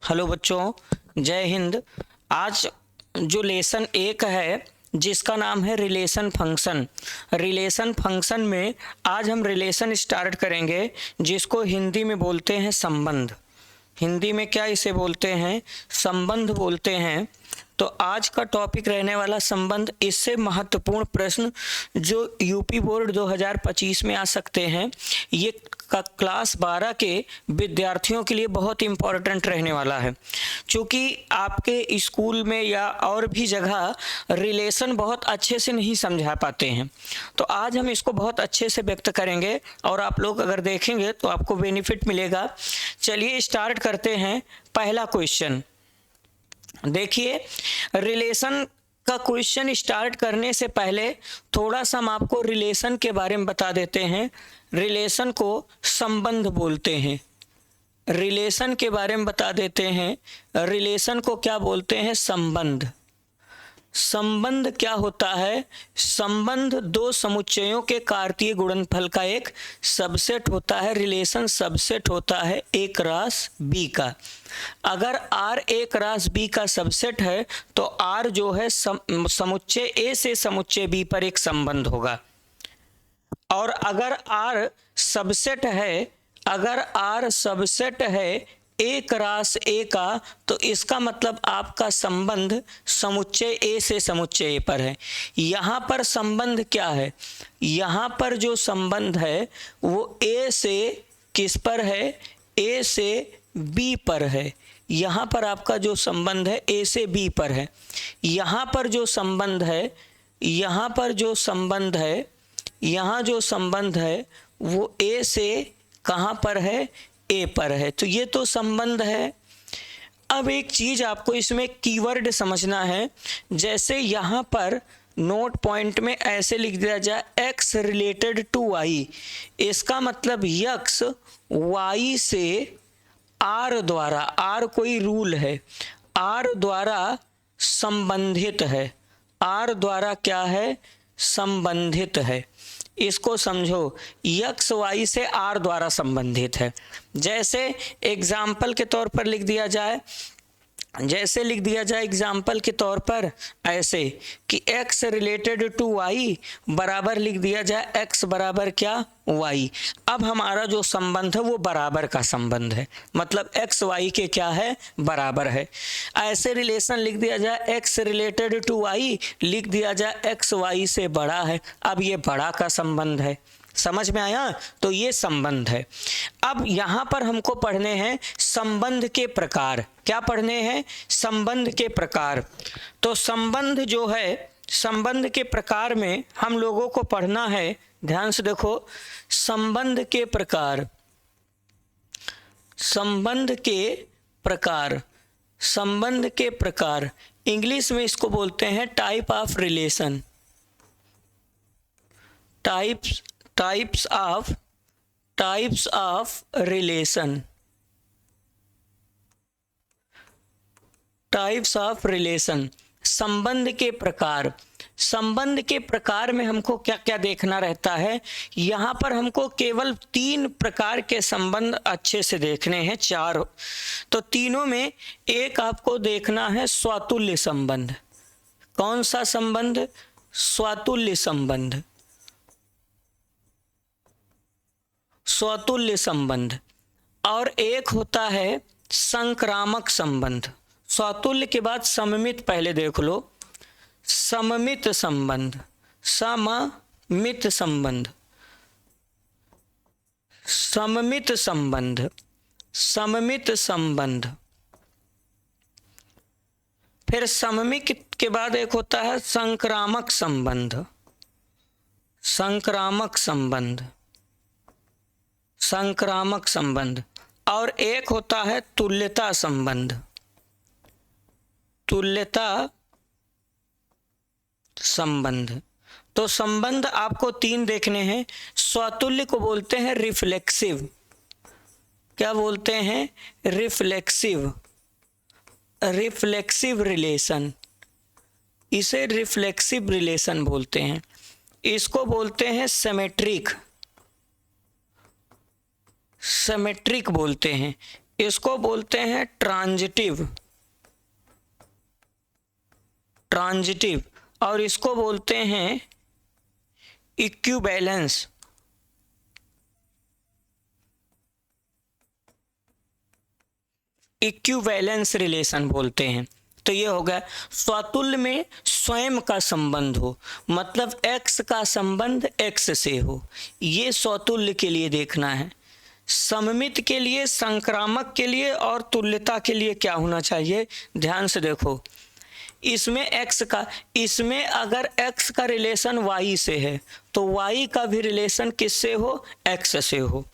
Hello बच्चों, जय हिंद। आज जो लेसन 1 है जिसका नाम है रिलेशन फंक्शन में आज हम रिलेशन स्टार्ट करेंगे जिसको हिंदी में बोलते हैं संबंध। हिंदी में क्या इसे बोलते हैं? संबंध बोलते हैं। तो आज का टॉपिक रहने वाला संबंध। इससे महत्वपूर्ण प्रश्न जो यूपी बोर्ड 2025 में आ सकते हैं, ये क्लास 12 के विद्यार्थियों के लिए बहुत इम्पोर्टेंट रहने वाला है। क्योंकि आपके स्कूल में या और भी जगह रिलेशन बहुत अच्छे से नहीं समझा पाते हैं, तो आज हम इसको बहुत अच्छे से व्यक्त करेंगे और आप लोग अगर देखेंगे तो आपको बेनिफिट मिलेगा। चलिए स्टार्ट करते हैं। पहला क्वेश्चन देखिए, रिलेशन का क्वेश्चन स्टार्ट करने से पहले थोड़ा सा हम आपको रिलेशन के बारे में बता देते हैं। रिलेशन को संबंध बोलते हैं। रिलेशन के बारे में बता देते हैं। रिलेशन को क्या बोलते हैं? संबंध। संबंध क्या होता है? संबंध दो समुच्चयों के कार्तीय गुणनफल का एक सबसेट होता है। रिलेशन सबसेट होता है A क्रॉस B का। अगर R A क्रॉस B का सबसेट है तो R जो है समुच्चय A से समुच्चय B पर एक संबंध होगा। और अगर R सबसेट है A क्रॉस A का, तो इसका मतलब आपका संबंध समुच्चय A से समुच्चय A पर है। यहाँ पर संबंध क्या है? यहाँ पर जो संबंध है वो A से किस पर है? A से B पर है। यहाँ पर आपका जो संबंध है A से B पर है। यहाँ पर जो संबंध है वो A से कहाँ पर है? A पर है। तो ये तो संबंध है। अब एक चीज आपको इसमें कीवर्ड समझना है। जैसे यहाँ पर नोट पॉइंट में ऐसे लिख दिया जाए x रिलेटेड टू y, इसका मतलब x y से r द्वारा, r कोई रूल है, r द्वारा संबंधित है। r द्वारा क्या है? संबंधित है। इसको समझो, x y से r द्वारा संबंधित है। जैसे एग्जाम्पल के तौर पर लिख दिया जाए एग्जाम्पल के तौर पर ऐसे कि x रिलेटेड टू y बराबर लिख दिया जाए x बराबर क्या? y। अब हमारा जो संबंध है वो बराबर का संबंध है, मतलब x y के क्या है? बराबर है। ऐसे रिलेशन लिख दिया जाए x रिलेटेड टू y, लिख दिया जाए x y से बड़ा है। अब ये बड़ा का संबंध है। समझ में आया? तो ये संबंध है। अब यहाँ पर हमको पढ़ने हैं संबंध के प्रकार। क्या पढ़ने हैं? संबंध के प्रकार। तो संबंध जो है, संबंध के प्रकार में हम लोगों को पढ़ना है, ध्यान से देखो, संबंध के प्रकार। संबंध के प्रकार इंग्लिश में इसको बोलते हैं type of relation. Types of relation. संबंध के प्रकार। संबंध के प्रकार में हमको क्या क्या देखना रहता है? यहाँ पर हमको केवल 3 प्रकार के संबंध अच्छे से देखने हैं, 4। तो तीनों में एक आपको देखना है स्वातुल्य संबंध। कौन सा संबंध? स्वातुल्य संबंध। स्वातुल्य संबंध। और एक होता है संक्रामक संबंध। स्वातुल्य के बाद सममित पहले देख लो। सममित संबंध। फिर सममित के बाद एक होता है संक्रामक संबंध। और एक होता है तुल्यता संबंध। तो संबंध आपको 3 देखने हैं। स्वातुल्य को बोलते हैं रिफ्लेक्सिव। क्या बोलते हैं? Reflexive relation. इसे रिफ्लेक्सिव रिलेशन बोलते हैं। इसको बोलते हैं सिमेट्रिक बोलते हैं। इसको बोलते हैं ट्रांजिटिव, ट्रांजिटिव, और इसको बोलते हैं इक्विवेलेंस, इक्विवेलेंस रिलेशन बोलते हैं। तो ये हो गया स्वतुल्य में स्वयं का संबंध हो, मतलब x का संबंध x से हो, ये स्वतुल्य के लिए देखना है। सममित के लिए, संक्रामक के लिए और तुल्यता के लिए क्या होना चाहिए, ध्यान से देखो। इसमें x का, इसमें अगर x का रिलेशन y से है तो y का भी रिलेशन किससे हो, x से हो।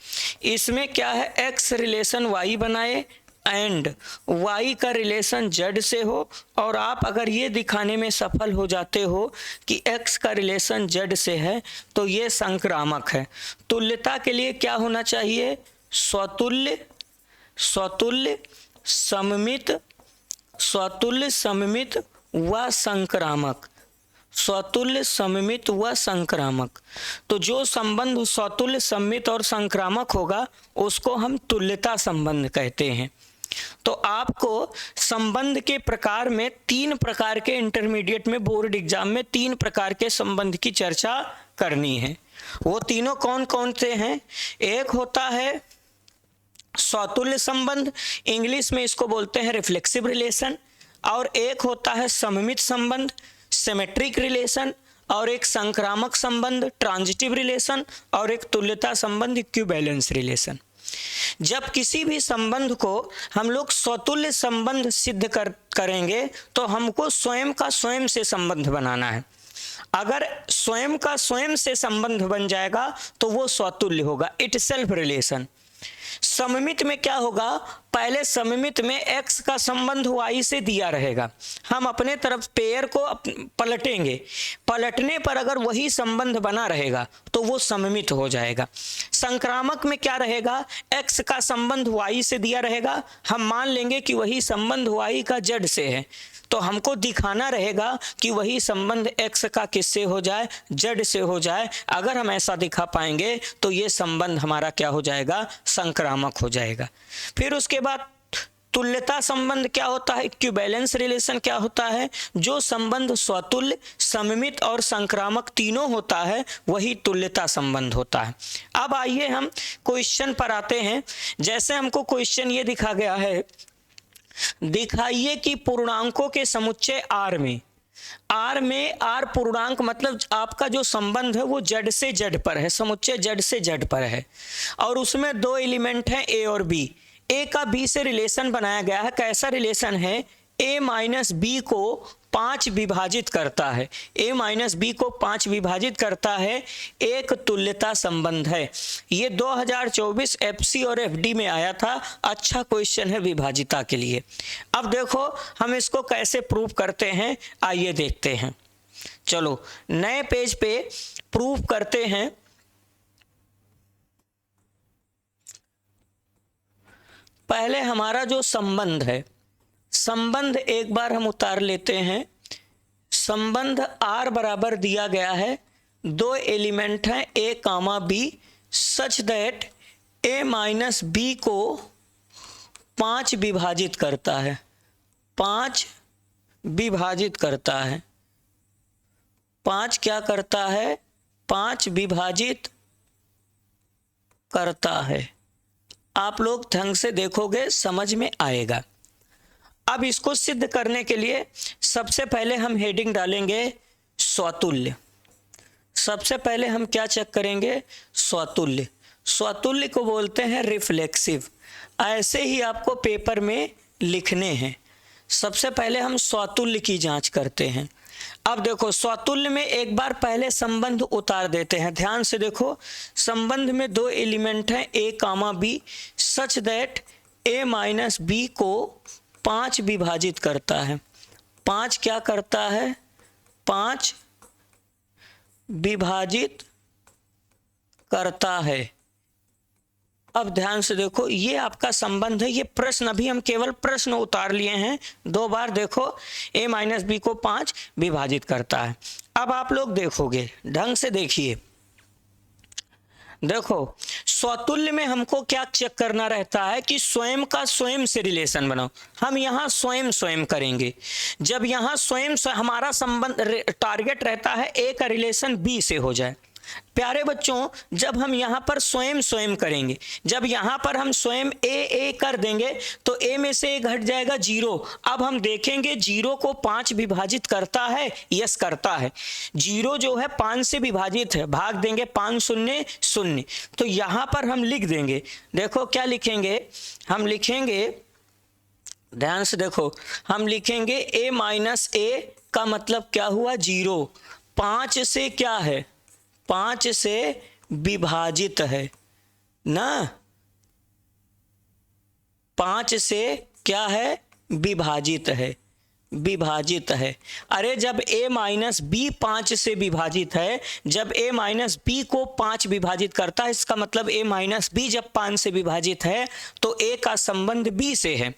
इसमें क्या है, x रिलेशन y बनाए एंड y का रिलेशन z से हो, और आप अगर ये दिखाने में सफल हो जाते हो कि x का रिलेशन z से है तो ये संक्रामक है। तुल्यता के लिए क्या होना चाहिए, स्वतुल्य, स्वतुल्य, सममित, स्वतुल्य, सममित व संक्रामक, स्वतुल्य, सममित व संक्रामक। तो जो संबंध स्वतुल्य, सममित और संक्रामक होगा उसको हम तुल्यता संबंध कहते हैं। तो आपको संबंध के प्रकार में, 3 प्रकार के इंटरमीडिएट में बोर्ड एग्जाम में 3 प्रकार के संबंध की चर्चा करनी है। वो तीनों कौन कौन से हैं, एक होता है स्वतुल्य संबंध, इंग्लिश में इसको बोलते हैं रिफ्लेक्सिव रिलेशन, और एक होता है सममित संबंध, सिमेट्रिक रिलेशन, और एक संक्रामक संबंध, ट्रांजिटिव रिलेशन, और एक तुल्यता संबंध, इक्विवेलेंस रिलेशन। जब किसी भी संबंध को हम लोग स्वतुल्य संबंध सिद्ध करेंगे तो हमको स्वयं का स्वयं से संबंध बनाना है। अगर स्वयं का स्वयं से संबंध बन जाएगा तो वो स्वतुल्य होगा, इट सेल्फ रिलेशन। सममित में क्या होगा, पहले सममित में x का संबंध y से दिया रहेगा, हम अपने तरफ पेयर को पलटेंगे, पलटने पर अगर वही संबंध बना रहेगा तो वो सममित हो जाएगा। संक्रामक में क्या रहेगा, x का संबंध y से दिया रहेगा, हम मान लेंगे कि वही संबंध y का z से है, तो हमको दिखाना रहेगा कि वही संबंध x का किससे हो जाए, z से हो जाए। अगर हम ऐसा दिखा पाएंगे तो ये संबंध हमारा क्या हो जाएगा, संक्रामक हो जाएगा। फिर उसके बाद तुल्यता संबंध क्या होता है, इक्विवेलेंस रिलेशन क्या होता है, जो संबंध स्वतुल्य, सममित और संक्रामक तीनों होता है वही तुल्यता संबंध होता है। अब आइए हम क्वेश्चन पर आते हैं। जैसे हमको क्वेश्चन ये दिखा गया है, दिखाइए कि पूर्णांकों के समुच्चय R में R पूर्णांक मतलब आपका जो संबंध है वो z से z पर है, समुच्चय z से z पर है, और उसमें 2 एलिमेंट हैं a और b। a का b से रिलेशन बनाया गया है। कैसा रिलेशन है, a माइनस बी को 5 विभाजित करता है, a माइनस बी को 5 विभाजित करता है, एक तुल्यता संबंध है। ये 2024 एफसी और एफडी में आया था, अच्छा क्वेश्चन है विभाजिता के लिए। अब देखो हम इसको कैसे प्रूव करते हैं, आइए देखते हैं। चलो नए पेज पे प्रूव करते हैं। पहले हमारा जो संबंध है, संबंध एक बार हम उतार लेते हैं। संबंध R बराबर दिया गया है, 2 एलिमेंट हैं a comma b, such that a minus b को 5 विभाजित करता है, 5 विभाजित करता है, 5 क्या करता है, 5 विभाजित करता है। आप लोग ढंग से देखोगे समझ में आएगा। अब इसको सिद्ध करने के लिए सबसे पहले हम हेडिंग डालेंगे स्वतुल्य। सबसे पहले हम क्या चेक करेंगे, स्वतुल्य। स्वतुल्य को बोलते हैं रिफ्लेक्सिव। ऐसे ही आपको पेपर में लिखने हैं। सबसे पहले हम स्वतुल्य की जांच करते हैं। अब देखो स्वतुल्य में एक बार पहले संबंध उतार देते हैं, ध्यान से देखो। संबंध में 2 एलिमेंट हैं a comma b, such that a minus b को 5 विभाजित करता है। 5 क्या करता है, 5 विभाजित करता है। अब ध्यान से देखो, ये आपका संबंध है। ये प्रश्न, अभी हम केवल प्रश्न उतार लिए हैं। 2 बार देखो, a माइनस बी को 5 विभाजित करता है। अब आप लोग देखोगे, ढंग से देखिए। देखो स्वतुल्य में हमको क्या चेक करना रहता है कि स्वयं का स्वयं से रिलेशन बनाओ। हम यहाँ स्वयं स्वयं करेंगे। जब यहाँ स्वयं हमारा संबंध टारगेट रहता है ए का रिलेशन बी से हो जाए। प्यारे बच्चों, जब हम यहाँ पर स्वयं स्वयं करेंगे, जब यहाँ पर हम स्वयं ए कर देंगे तो ए में से ए घट जाएगा 0। अब हम देखेंगे 0 को 5 विभाजित करता है, यस करता है। 0 जो है 5 से विभाजित है, भाग देंगे 5 शून्य शून्य। तो यहाँ पर हम लिख देंगे, देखो क्या लिखेंगे, हम लिखेंगे, ध्यान से देखो, हम लिखेंगे ए माइनस ए का मतलब क्या हुआ 0। 5 से क्या है, 5 से विभाजित है ना, 5 से क्या है, विभाजित है, विभाजित है। अरे जब a माइनस बी 5 से विभाजित है, जब a माइनस बी को 5 विभाजित करता है, इसका मतलब a माइनस बी जब 5 से विभाजित है तो a का संबंध b से है।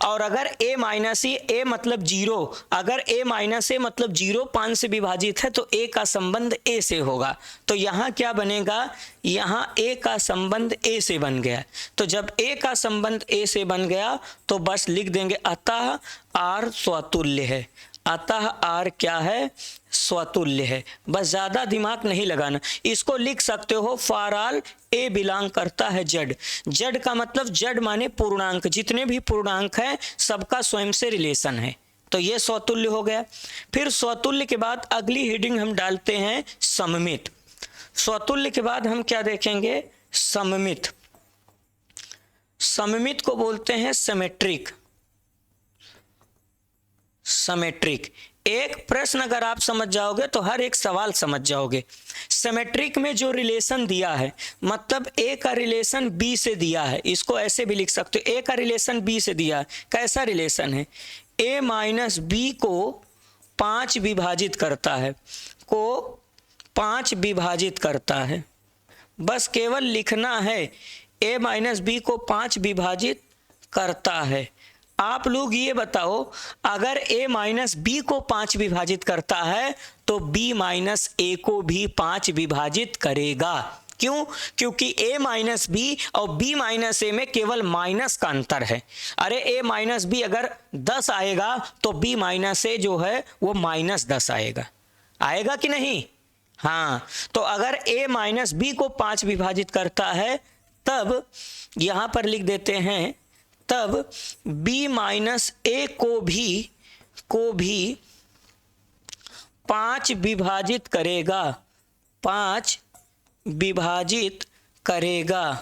और अगर a माइनस ए मतलब 0, अगर a माइनस ए मतलब 0 5 से विभाजित है तो a का संबंध a से होगा। तो यहाँ क्या बनेगा, यहाँ a का संबंध a से बन गया। तो जब a का संबंध a से बन गया तो बस लिख देंगे अतः r स्वतुल्य है। अतः r क्या है, स्वतुल्य है। बस ज़्यादा दिमाग नहीं लगाना। इसको लिख सकते हो फॉर ऑल ए बिलोंग करता है जेड। जेड का मतलब जेड माने पूर्णांक, जितने भी पूर्णांक हैं सबका स्वयं से रिलेशन है। तो ये स्वतुल्य हो गया। फिर स्वतुल्य के बाद अगली हेडिंग हम डालते हैं सममित। स्वतुल्य के बाद हम क्या देखेंगे, सममित। सममित को बोलते हैं सिमेट्रिक। सिमेट्रिक एक प्रश्न अगर आप समझ जाओगे तो हर एक सवाल समझ जाओगे। सिमेट्रिक में जो रिलेशन दिया है, मतलब ए का रिलेशन बी से दिया है, इसको ऐसे भी लिख सकते हो, ए का रिलेशन बी से दिया है। कैसा रिलेशन है, ए माइनस बी को 5 विभाजित करता है, को 5 विभाजित करता है। बस केवल लिखना है a माइनस बी को 5 विभाजित करता है। आप लोग ये बताओ, अगर a माइनस बी को 5 विभाजित करता है तो b माइनस a को भी 5 विभाजित करेगा। क्यों? क्योंकि a माइनस बी और b माइनस a में केवल माइनस का अंतर है। अरे a माइनस बी अगर 10 आएगा तो b माइनस a जो है वो माइनस 10 आएगा। आएगा कि नहीं? हाँ। तो अगर a माइनस बी को 5 विभाजित करता है तब यहाँ पर लिख देते हैं, तब b माइनस a को भी 5 विभाजित करेगा, 5 विभाजित करेगा,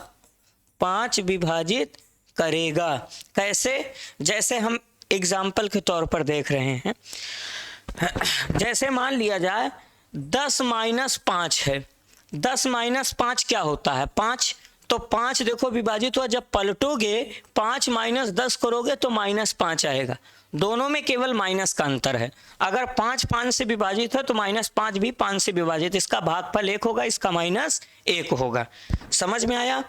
5 विभाजित करेगा। कैसे? जैसे हम एग्जाम्पल के तौर पर देख रहे हैं, जैसे मान लिया जाए 10 माइनस 5 है। 10 माइनस 5 क्या होता है, 5। तो 5 देखो विभाजित हुआ, जब पलटोगे 5 माइनस 10 करोगे तो माइनस 5 आएगा। दोनों में केवल माइनस का अंतर है। अगर 5 5 से विभाजित है तो माइनस 5 भी 5 से विभाजित, इसका भागफल 1 होगा, इसका माइनस 1 होगा। समझ में आया?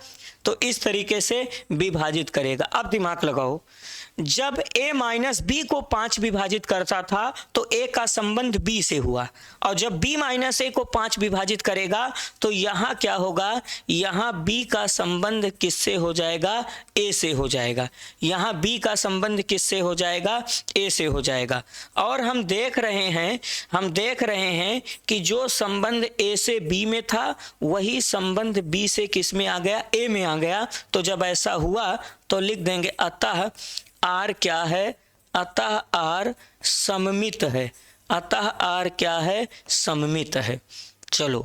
तो इस तरीके से विभाजित करेगा। अब दिमाग लगाओ, जब a माइनस बी को 5 विभाजित करता था तो a का संबंध b से हुआ, और जब b माइनस a को 5 विभाजित करेगा तो यहाँ क्या होगा, यहाँ b का संबंध किससे हो जाएगा, a से हो जाएगा। यहाँ b का संबंध किससे हो जाएगा, a से हो जाएगा। और हम देख रहे हैं कि जो संबंध a से b में था वही संबंध b से किस में आ गया, a में आ गया। तो जब ऐसा हुआ तो लिख देंगे अतः R क्या है, अतः R सममित है, अतः R क्या है, सममित है। चलो,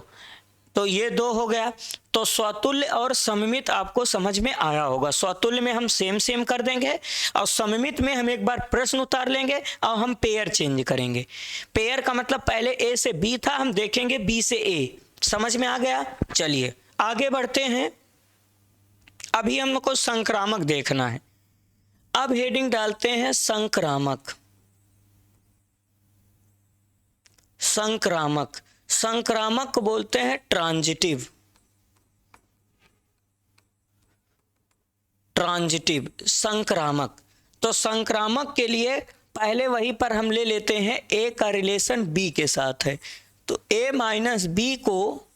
तो ये 2 हो गया। तो स्वतुल्य और सममित आपको समझ में आया होगा। स्वतुल्य में हम सेम कर देंगे और सममित में हम एक बार प्रश्न उतार लेंगे और हम पेयर चेंज करेंगे। पेयर का मतलब पहले A से B था, हम देखेंगे B से A। समझ में आ गया? चलिए आगे बढ़ते हैं। अभी हमको संक्रामक देखना है। अब हेडिंग डालते हैं संक्रामक। संक्रामक, संक्रामक को बोलते हैं ट्रांजिटिव। ट्रांजिटिव संक्रामक। तो संक्रामक के लिए पहले वहीं पर हम ले लेते हैं a का रिलेशन b के साथ है। तो a माइनस बी को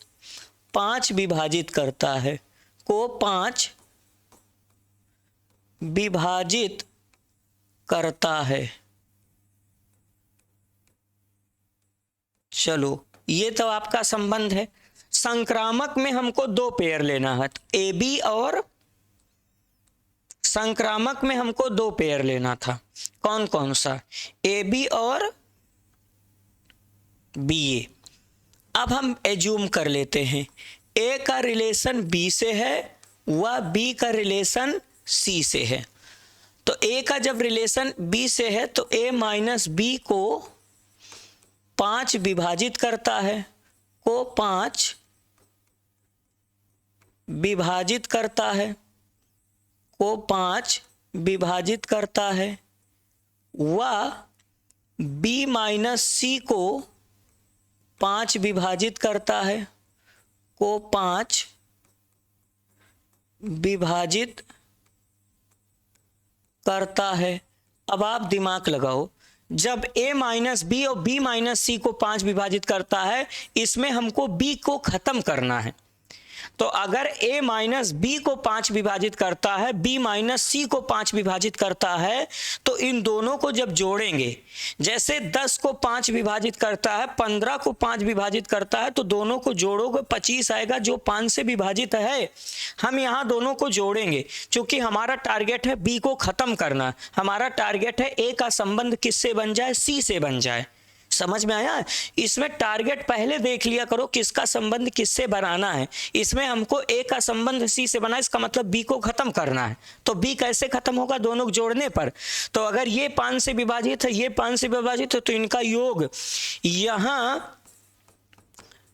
5 विभाजित करता है, को 5 विभाजित करता है। चलो ये तो आपका संबंध है। संक्रामक में हमको 2 पेयर लेना है, ए बी, और संक्रामक में हमको 2 पेयर लेना था। कौन कौन सा? ए बी और बी ए। अब हम एज्यूम कर लेते हैं ए का रिलेशन बी से है व बी का रिलेशन सी से है। तो ए का जब रिलेशन बी से है तो ए माइनस बी को 5 विभाजित करता है, को 5 विभाजित करता है, को 5 विभाजित करता है, व बी माइनस सी को 5 विभाजित करता है, को 5 विभाजित करता है। अब आप दिमाग लगाओ, जब a माइनस बी और b माइनस सी को 5 विभाजित करता है, इसमें हमको b को खत्म करना है। तो अगर a माइनस बी को 5 विभाजित करता है, b माइनस सी को 5 विभाजित करता है, तो इन दोनों को जब जोड़ेंगे, जैसे 10 को 5 विभाजित करता है, 15 को 5 विभाजित करता है, तो दोनों को जोड़ोगे 25 आएगा जो 5 से विभाजित है। हम यहाँ दोनों को जोड़ेंगे, क्योंकि हमारा टारगेट है b को खत्म करना। हमारा टारगेट है a का संबंध किससे बन जाए? c से बन जाए। समझ में आया? इसमें टारगेट पहले देख लिया करो, किसका संबंध किससे बनाना है। इसमें हमको ए का संबंध सी से बना, इसका मतलब बी को खत्म करना है। तो बी कैसे खत्म होगा? दोनों को जोड़ने पर। तो अगर ये 5 से विभाजित है, ये 5 से विभाजित है, तो इनका योग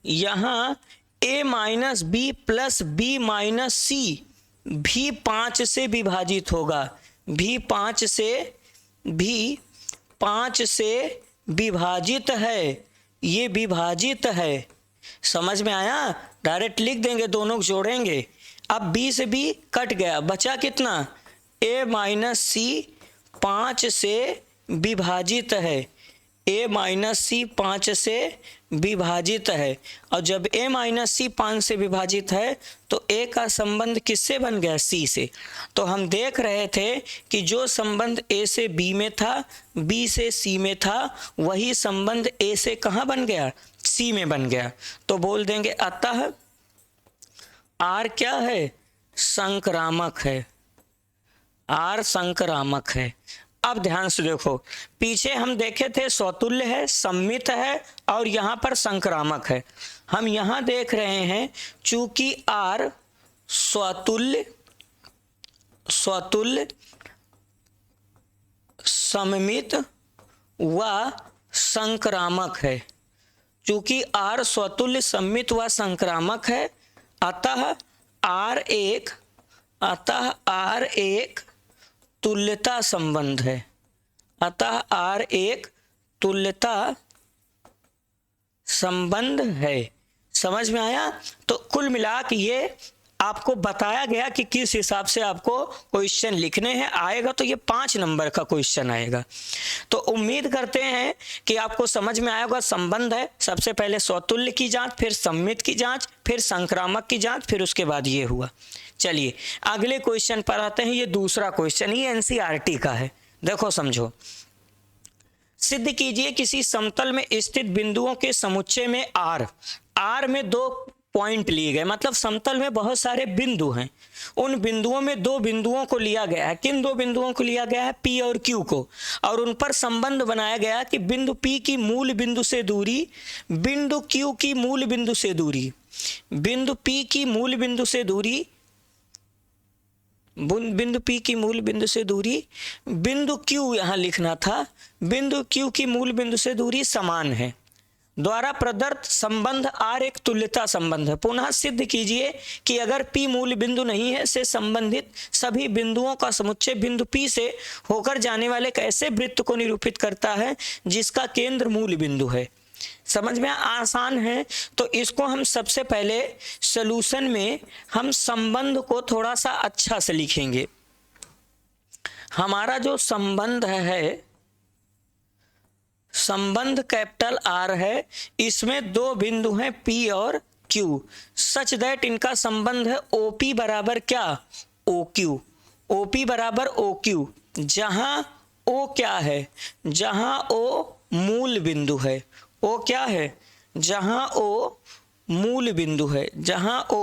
यहाँ a minus b plus b minus c भी 5 से विभाजित होगा, भी 5 से विभाजित है, ये विभाजित है। समझ में आया? डायरेक्ट लिख देंगे, दोनों को जोड़ेंगे। अब b से b कट गया, बचा कितना? a माइनस सी 5 से विभाजित है, a माइनस सी 5 से विभाजित है। और जब a माइनस सी 5 से विभाजित है तो a का संबंध किससे बन गया? c से। तो हम देख रहे थे कि जो संबंध a से b में था, b से c में था, वही संबंध a से कहाँ बन गया? c में बन गया। तो बोल देंगे अतः r क्या है? संक्रामक है। r संक्रामक है। अब ध्यान से देखो, पीछे हम देखे थे स्वतुल्य है, सम्मित है, और यहाँ पर संक्रामक है। हम यहाँ देख रहे हैं चूंकि R स्वतुल्य, सम्मित व संक्रामक है। चूंकि R स्वतुल्य, सम्मित व संक्रामक है, अतः R एक तुल्यता संबंध है। अतः R एक तुल्यता संबंध है। समझ में आया? तो कुल मिला के ये आपको बताया गया कि किस हिसाब से आपको क्वेश्चन लिखने हैं। आएगा तो ये 5 नंबर का क्वेश्चन आएगा। तो उम्मीद करते हैं कि आपको समझ में आया होगा। संबंध है, सबसे पहले स्वतुल्य की जांच, फिर सम्मित की जांच, फिर संक्रामक की जांच, फिर उसके बाद ये हुआ। चलिए अगले क्वेश्चन पर आते हैं। ये दूसरा क्वेश्चन, ये एनसीईआरटी का है। देखो समझो, सिद्ध कीजिए किसी समतल में स्थित बिंदुओं के समुच्चय में R में 2 पॉइंट लिए गए, मतलब समतल में बहुत सारे बिंदु हैं। उन बिंदुओं में 2 बिंदुओं को लिया गया है। किन 2 बिंदुओं को लिया गया है? P और Q को, और उन पर संबंध बनाया गया कि बिंदु P की मूल बिंदु से दूरी बिंदु Q की मूल बिंदु से दूरी, बिंदु P की मूल बिंदु से दूरी, बिंदु P की मूल बिंदु से दूरी, बिंदु Q यहाँ लिखना था, बिंदु Q की मूल बिंदु से दूरी समान है। द्वारा प्रदत्त संबंध R एक तुल्यता संबंध है। पुनः सिद्ध कीजिए कि अगर P मूल बिंदु नहीं है से संबंधित सभी बिंदुओं का समुच्चय बिंदु P से होकर जाने वाले एक ऐसे वृत्त को निरूपित करता है जिसका केंद्र मूल बिंदु है। समझ में आसान है। तो इसको हम सबसे पहले सॉल्यूशन में हम संबंध को थोड़ा सा अच्छा से लिखेंगे। हमारा जो संबंध है, संबंध कैपिटल R है, इसमें 2 बिंदु हैं P और Q सच दैट इनका संबंध है OP बराबर क्या, OQ। OP बराबर OQ, जहां O क्या है, जहां O मूल बिंदु है। O क्या है, जहां O मूल बिंदु है, जहां O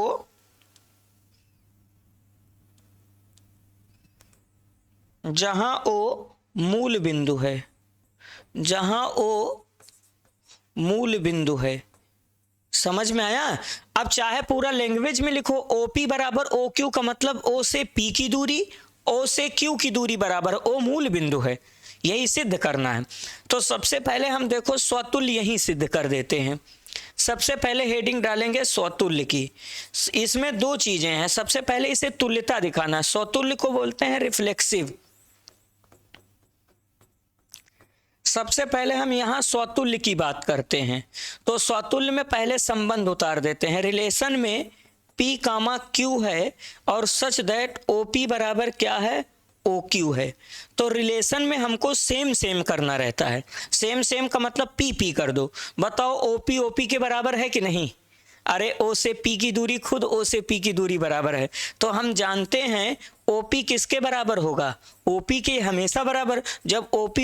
मूल बिंदु है, जहां O मूल बिंदु है। समझ में आया। अब चाहे पूरा लैंग्वेज में लिखो, OP बराबर OQ का मतलब O से P की दूरी, O से Q की दूरी बराबर, O मूल बिंदु है, यही सिद्ध करना है। तो सबसे पहले हम देखो स्वतुल्य यही सिद्ध कर देते हैं। सबसे पहले हेडिंग डालेंगे स्वतुल्य की। इसमें दो चीजें हैं, सबसे पहले इसे तुल्यता दिखाना। स्वतुल्य को बोलते हैं रिफ्लेक्सिव। सबसे पहले हम यहाँ स्वतुल्य की बात करते हैं, तो स्वतुल्य में पहले संबंध उतार देते हैं। रिलेशन में P कामा Q है और सच दैट OP बराबर क्या है, OQ है। तो रिलेशन में हमको सेम सेम करना रहता है। सेम सेम का मतलब P कर दो। बताओ OP के बराबर है कि नहीं। अरे O से P की दूरी खुद O से P की दूरी बराबर है, तो हम जानते हैं OP किसके बराबर होगा, OP के हमेशा बराबर। जब OP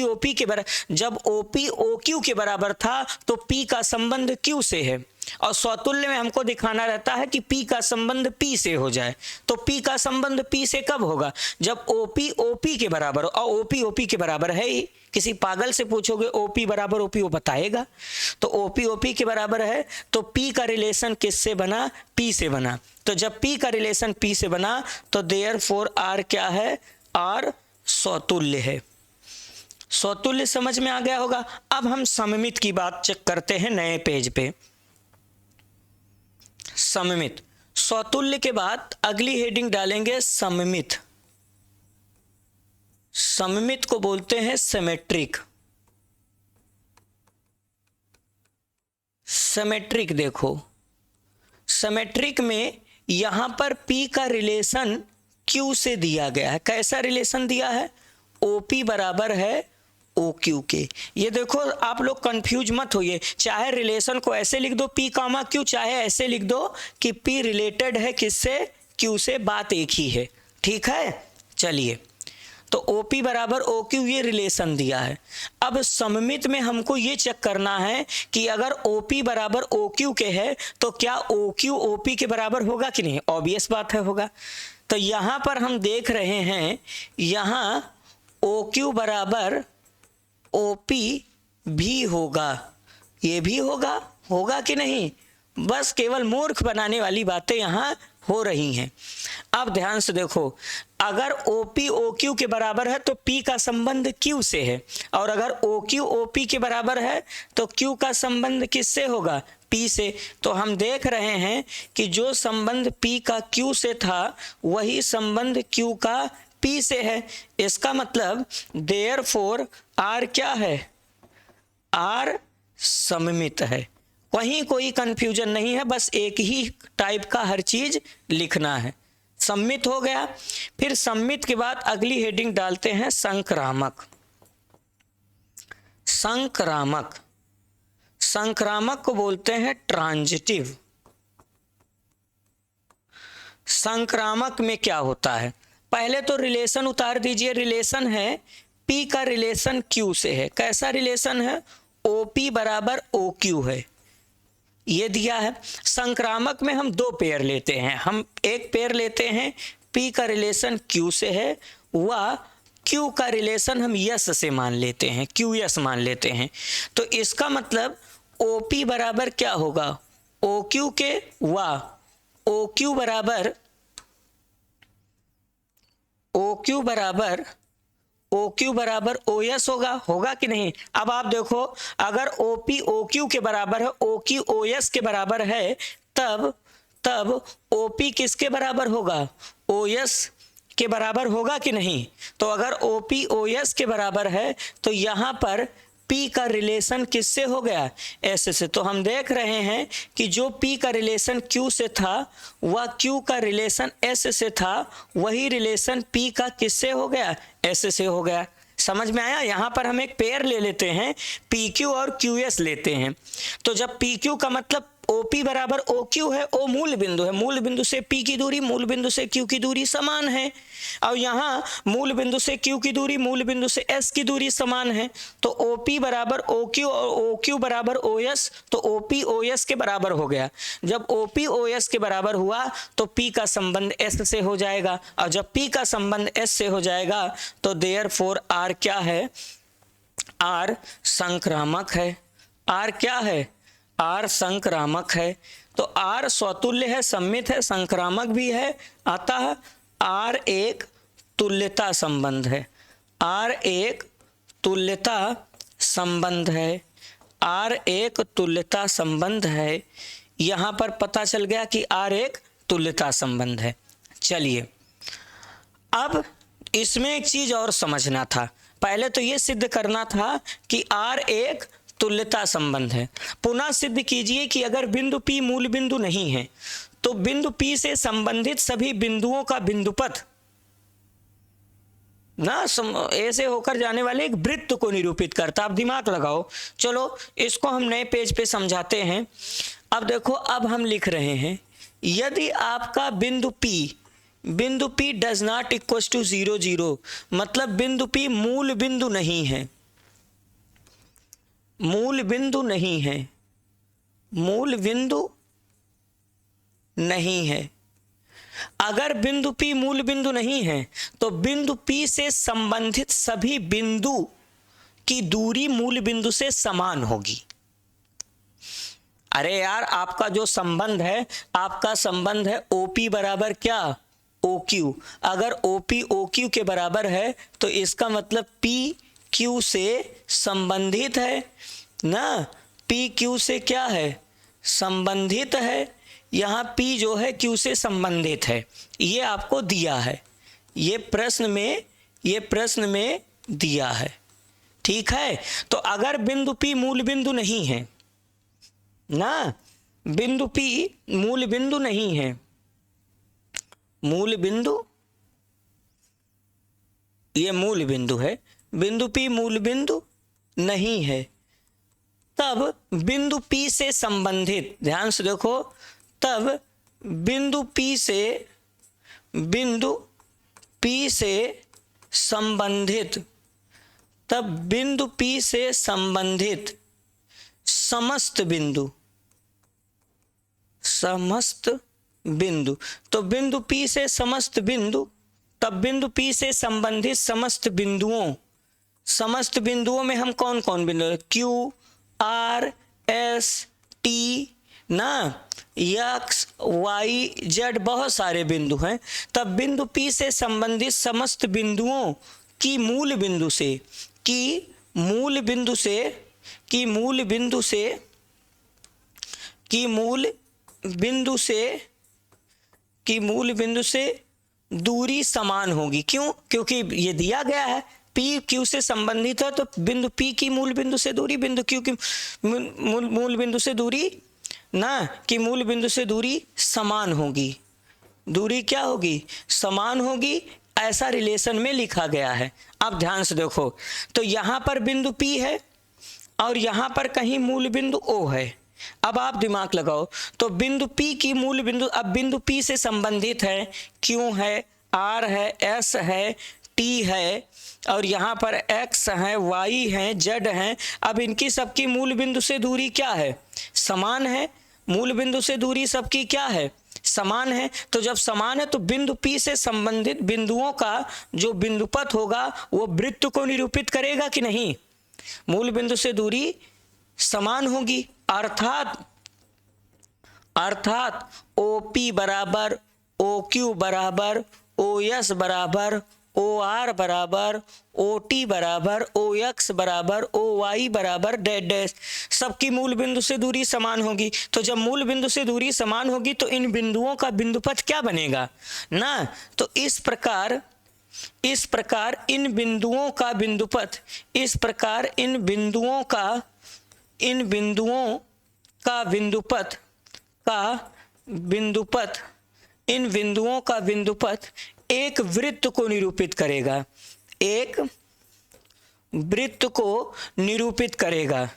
OQ के बराबर था तो P का संबंध Q से है, और स्वतुल्य में हमको दिखाना रहता है कि P का संबंध P से हो जाए। तो P का संबंध P से कब होगा, जब OP के बराबर हो, और OP के बराबर है ही। किसी पागल से पूछोगे OP बराबर OP, वो बताएगा। तो OP के बराबर है, तो P का रिलेशन किससे बना, P से बना। तो जब P का रिलेशन P से बना तो देयरफॉर R क्या है, R स्वतुल्य है। स्वतुल्य समझ में आ गया होगा। अब हम सममित की बात चेक करते हैं नए पेज पे। सममित, स्वतुल्य के बाद अगली हेडिंग डालेंगे सममित। सममित को बोलते हैं सिमेट्रिक। सिमेट्रिक देखो, सिमेट्रिक में यहां पर P का रिलेशन Q से दिया गया है। कैसा रिलेशन दिया है, OP बराबर है OQ के। ये देखो आप लोग कंफ्यूज मत होइए, चाहे रिलेशन को ऐसे लिख दो P कामा Q, चाहे ऐसे लिख दो कि P रिलेटेड है किससे, Q से, बात एक ही है। ठीक है, चलिए। तो OP बराबर OQ ये रिलेशन दिया है। अब सममित में हमको ये चेक करना है कि अगर OP बराबर OQ के है तो क्या OQ OP के बराबर होगा कि नहीं। ऑब्वियस बात है, होगा। तो यहाँ पर हम देख रहे हैं, यहाँ OQ बराबर OP भी होगा, ये भी होगा, होगा कि नहीं। बस केवल मूर्ख बनाने वाली बातें यहाँ हो रही हैं। अब ध्यान से देखो, अगर OP OQ के बराबर है तो P का संबंध Q से है, और अगर OQ OP के बराबर है तो Q का संबंध किससे होगा, P से। तो हम देख रहे हैं कि जो संबंध P का Q से था वही संबंध Q का P से है। इसका मतलब देयरफॉर R क्या है, R सममित है। कहीं कोई कंफ्यूजन नहीं है, बस एक ही टाइप का हर चीज लिखना है। सममित हो गया। फिर सममित के बाद अगली हेडिंग डालते हैं संक्रामक। संक्रामक, संक्रामक को बोलते हैं ट्रांजिटिव। संक्रामक में क्या होता है, पहले तो रिलेशन उतार दीजिए। रिलेशन है P का रिलेशन Q से है। कैसा रिलेशन है, OP बराबर OQ है, ये दिया है। संक्रामक में हम दो पेयर लेते हैं। हम एक पेयर लेते हैं P का रिलेशन Q से है, व Q का रिलेशन हम यस से मान लेते हैं, QS मान लेते हैं। तो इसका मतलब OP बराबर क्या होगा, OQ के, व OQ बराबर OS होगा, होगा कि नहीं। अब आप देखो, अगर OP OQ के बराबर है, OQ OS के बराबर है, तब OP किसके बराबर होगा, OS के बराबर होगा कि नहीं। तो अगर OP OS के बराबर है तो यहाँ पर P का रिलेशन किससे हो गया, S से। तो हम देख रहे हैं कि जो P का रिलेशन Q से था वह Q का रिलेशन S से था, वही रिलेशन P का किससे हो गया, S से हो गया। समझ में आया। यहाँ पर हम एक पेयर ले लेते हैं, PQ और QS लेते हैं। तो जब PQ का मतलब OP बराबर OQ है, O मूल बिंदु है, मूल बिंदु से P की दूरी मूल बिंदु से Q की दूरी समान है। और यहाँ मूल बिंदु से Q की दूरी मूल बिंदु से S की दूरी समान है, तो OP बराबर OQ और OQ बराबर OS, तो OP OS के बराबर हो गया। जब OP OS के बराबर हुआ तो P का संबंध S से हो जाएगा, और जब P का संबंध S से हो जाएगा तो देयरफॉर R क्या है, R संक्रामक है। R क्या है, R संक्रामक है। तो R स्वतुल्य है, सममित है, संक्रामक भी है, अतः R एक तुल्यता संबंध है। R एक तुल्यता संबंध है। R एक तुल्यता संबंध है। यहाँ पर पता चल गया कि R एक तुल्यता संबंध है। चलिए अब इसमें एक चीज और समझना था। पहले तो ये सिद्ध करना था कि R एक तुल्यता संबंध है। पुनः सिद्ध कीजिए कि अगर बिंदु P मूल बिंदु नहीं है तो बिंदु P से संबंधित सभी बिंदुओं का बिंदुपथ ना ऐसे होकर जाने वाले एक वृत्त को निरूपित करता। आप दिमाग लगाओ। चलो इसको हम नए पेज पे समझाते हैं। अब देखो, अब हम लिख रहे हैं यदि आपका बिंदु P does not equal to 0 0, मतलब बिंदु P मूल बिंदु नहीं है, मूल बिंदु नहीं है, मूल बिंदु नहीं है। अगर बिंदु P मूल बिंदु नहीं है तो बिंदु P से संबंधित सभी बिंदु की दूरी मूल बिंदु से समान होगी। अरे यार, आपका जो संबंध है, आपका संबंध है OP बराबर क्या, OQ। अगर OP OQ के बराबर है तो इसका मतलब P Q से संबंधित है ना। P Q से क्या है, संबंधित है। यहाँ P जो है Q से संबंधित है। ये आपको दिया है, ये प्रश्न में दिया है। ठीक है, तो अगर बिंदु P मूल बिंदु नहीं है ना, बिंदु P मूल बिंदु नहीं है, मूल बिंदु, ये मूल बिंदु है, बिंदु P मूल बिंदु नहीं है, तब बिंदु P से संबंधित, ध्यान से देखो, तब बिंदु P से संबंधित, तब बिंदु P से संबंधित समस्त बिंदु, तो बिंदु P से समस्त बिंदु, तब बिंदु P से संबंधित समस्त बिंदुओं में हम कौन कौन बिंदु, Q R S T ना, X Y Z, बहुत सारे बिंदु हैं। तब बिंदु P से संबंधित समस्त बिंदुओं की मूल बिंदु से दूरी समान होगी। क्यों? क्योंकि ये दिया गया है P Q से संबंधित है, तो बिंदु P की मूल बिंदु से दूरी बिंदु Q की मूल बिंदु से दूरी ना, कि मूल बिंदु से दूरी समान होगी। दूरी क्या होगी, समान होगी। ऐसा रिलेशन में लिखा गया है। अब ध्यान से देखो, तो यहाँ पर बिंदु P है और यहाँ पर कहीं मूल बिंदु O है। अब आप दिमाग लगाओ, तो बिंदु P की मूल बिंदु, अब बिंदु P से संबंधित है, Q है, R है, S है, T है, और यहाँ पर X है, Y है, Z है। अब इनकी सबकी मूल बिंदु से दूरी क्या है, समान है। मूल बिंदु से दूरी सबकी क्या है, समान है। तो जब समान है तो बिंदु P से संबंधित बिंदुओं का जो बिंदुपथ होगा वो वृत्त को निरूपित करेगा कि नहीं। मूल बिंदु से दूरी समान होगी, अर्थात OP बराबर OQ बराबर OS बराबर OR बराबर OT बराबर OX बराबर OY बराबर डैश डैश, सबकी मूल बिंदु से दूरी समान होगी। तो जब मूल बिंदु से दूरी समान होगी तो इन बिंदुओं का बिंदुपथ क्या बनेगा ना। तो इस प्रकार इन बिंदुओं का बिंदुपथ, इन बिंदुओं का बिंदुपथ एक वृत्त को निरूपित करेगा, एक वृत्त को निरूपित करेगा।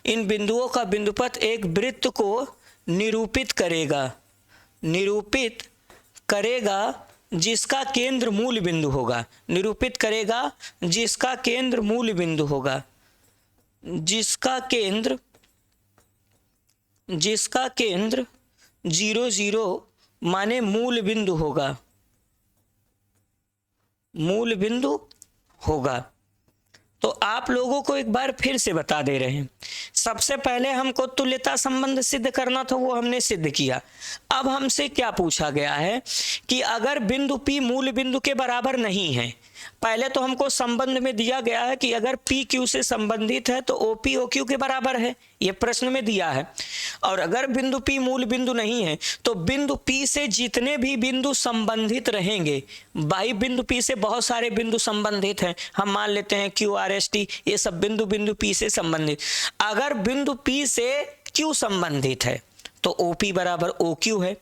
इन बिंदुओं का बिंदुपथ एक वृत्त को निरूपित करेगा, निरूपित करेगा जिसका केंद्र मूल बिंदु होगा, निरूपित करेगा जिसका केंद्र मूल बिंदु होगा, जिसका केंद्र 0 0 माने मूल बिंदु होगा, मूल बिंदु होगा। तो आप लोगों को एक बार फिर से बता दे रहे हैं, सबसे पहले हमको तुल्यता संबंध सिद्ध करना था, वो हमने सिद्ध किया। अब हमसे क्या पूछा गया है कि अगर बिंदु P मूल बिंदु के बराबर नहीं है, पहले तो हमको संबंध में दिया गया है कि अगर P Q से संबंधित है तो OP OQ के बराबर है, ये प्रश्न में दिया है। और अगर बिंदु P मूल बिंदु नहीं है तो बिंदु P से जितने भी बिंदु संबंधित रहेंगे, भाई बिंदु P से बहुत सारे बिंदु संबंधित हैं, हम मान लेते हैं Q R S T, ये सब बिंदु P से संबंधित। अगर बिंदु P से Q संबंधित है तो OP बराबर OQ है,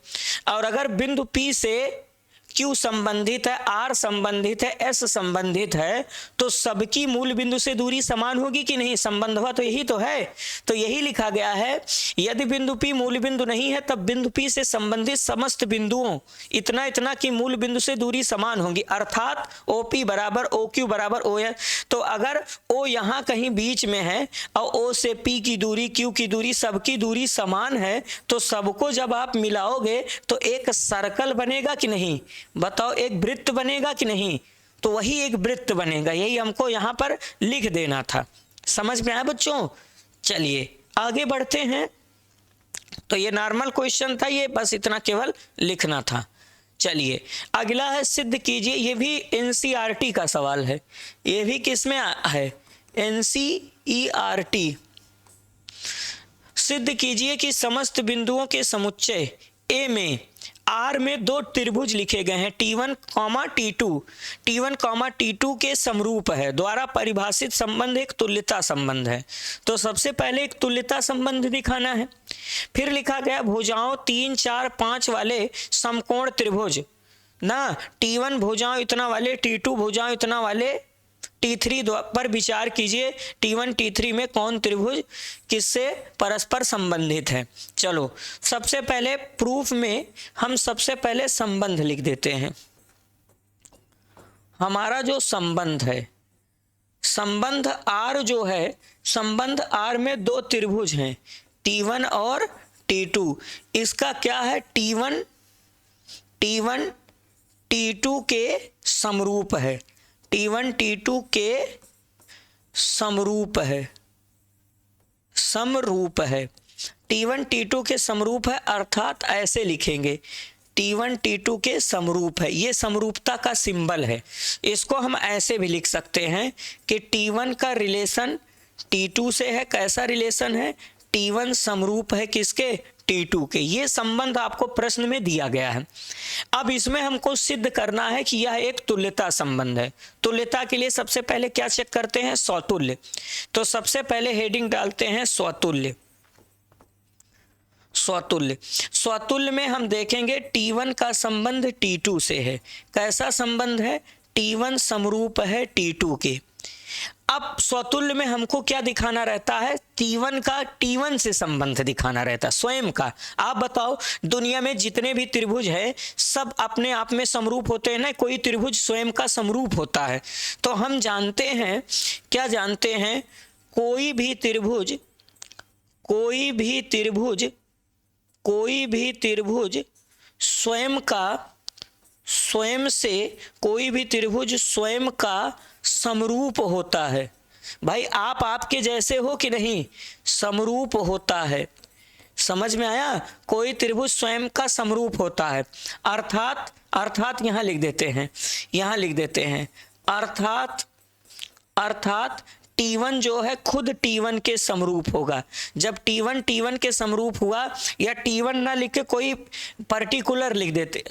और अगर बिंदु P से Q संबंधित है, R संबंधित है, S संबंधित है, तो सबकी मूल बिंदु से दूरी समान होगी कि नहीं? संबंध हुआ तो यही तो है। तो यही लिखा गया है, यदि बिंदु P मूल बिंदु नहीं है तब बिंदु P से संबंधित समस्त बिंदुओं इतना इतना की मूल बिंदु से दूरी समान होगी, अर्थात OP बराबर OQ बराबर OS। तो अगर O यहाँ कहीं बीच में है और O से P की दूरी, Q की दूरी, सबकी दूरी समान है, तो सबको जब आप मिलाओगे तो एक सर्कल बनेगा कि नहीं? बताओ, एक वृत्त बनेगा कि नहीं? तो वही एक वृत्त बनेगा, यही हमको यहाँ पर लिख देना था। समझ में आया बच्चों? चलिए आगे बढ़ते हैं। तो ये नॉर्मल क्वेश्चन था, ये बस इतना केवल लिखना था। चलिए अगला है सिद्ध कीजिए, ये भी NCERT का सवाल है, ये भी किसमें है? NCERT। सिद्ध कीजिए कि समस्त बिंदुओं के समुच्चय A में R में दो त्रिभुज लिखे गए हैं, T1, T2, T1, T2 के समरूप है, द्वारा परिभाषित संबंध एक तुल्यता संबंध है। तो सबसे पहले एक तुल्यता संबंध दिखाना है। फिर लिखा गया भुजाओं 3, 4, 5 वाले समकोण त्रिभुज ना, T1 भुजाओं इतना वाले, T2 भुजाओं इतना वाले, T3 पर विचार कीजिए, T1 T3 में कौन त्रिभुज किससे परस्पर संबंधित है। चलो सबसे पहले प्रूफ में हम सबसे पहले संबंध लिख देते हैं। हमारा जो संबंध है, संबंध R जो है, संबंध R में दो त्रिभुज हैं, T1 और T2। इसका क्या है? T1 T2 के समरूप है, T1 T2 के समरूप है, समरूप है, T1 T2 के समरूप है, अर्थात ऐसे लिखेंगे T1 T2 के समरूप है। ये समरूपता का सिंबल है। इसको हम ऐसे भी लिख सकते हैं कि T1 का रिलेशन T2 से है। कैसा रिलेशन है? T1 समरूप है किसके? T2 के। ये संबंध आपको प्रश्न में दिया गया है। अब इसमें हमको सिद्ध करना है कि यह एक तुल्यता संबंध है। तुल्यता के लिए सबसे पहले क्या चेक करते हैं? स्वतुल्य। तो सबसे पहले हेडिंग डालते हैं स्वतुल्य। स्वतुल्य, स्वतुल्य में हम देखेंगे T1 का संबंध T2 से है। कैसा संबंध है? T1 समरूप है T2 के। अब स्वतुल्य में हमको क्या दिखाना रहता है? T1 का T1 से संबंध दिखाना रहता है, स्वयं का। आप बताओ, दुनिया में जितने भी त्रिभुज है सब अपने आप में समरूप होते हैं ना? कोई त्रिभुज स्वयं का समरूप होता है। तो हम जानते हैं, क्या जानते हैं? कोई भी त्रिभुज स्वयं का, स्वयं से कोई भी त्रिभुज स्वयं का समरूप होता है। भाई आप आपके जैसे हो कि नहीं? समरूप होता है। समझ में आया? कोई त्रिभुज स्वयं का समरूप होता है, अर्थात यहाँ लिख देते हैं, अर्थात T1 जो है खुद T1 के समरूप होगा। जब T1 के समरूप हुआ, या T1 ना लिख के कोई पर्टिकुलर लिख देते,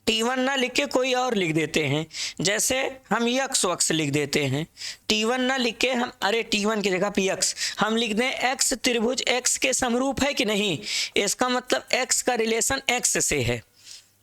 T1 ना लिख के कोई और लिख देते हैं। जैसे हम यक्स वक्स लिख देते हैं, T1 ना लिख के हम, अरे T1 की जगह Px हम लिख दें x त्रिभुज x के समरूप है कि नहीं? इसका मतलब x का रिलेशन x से है।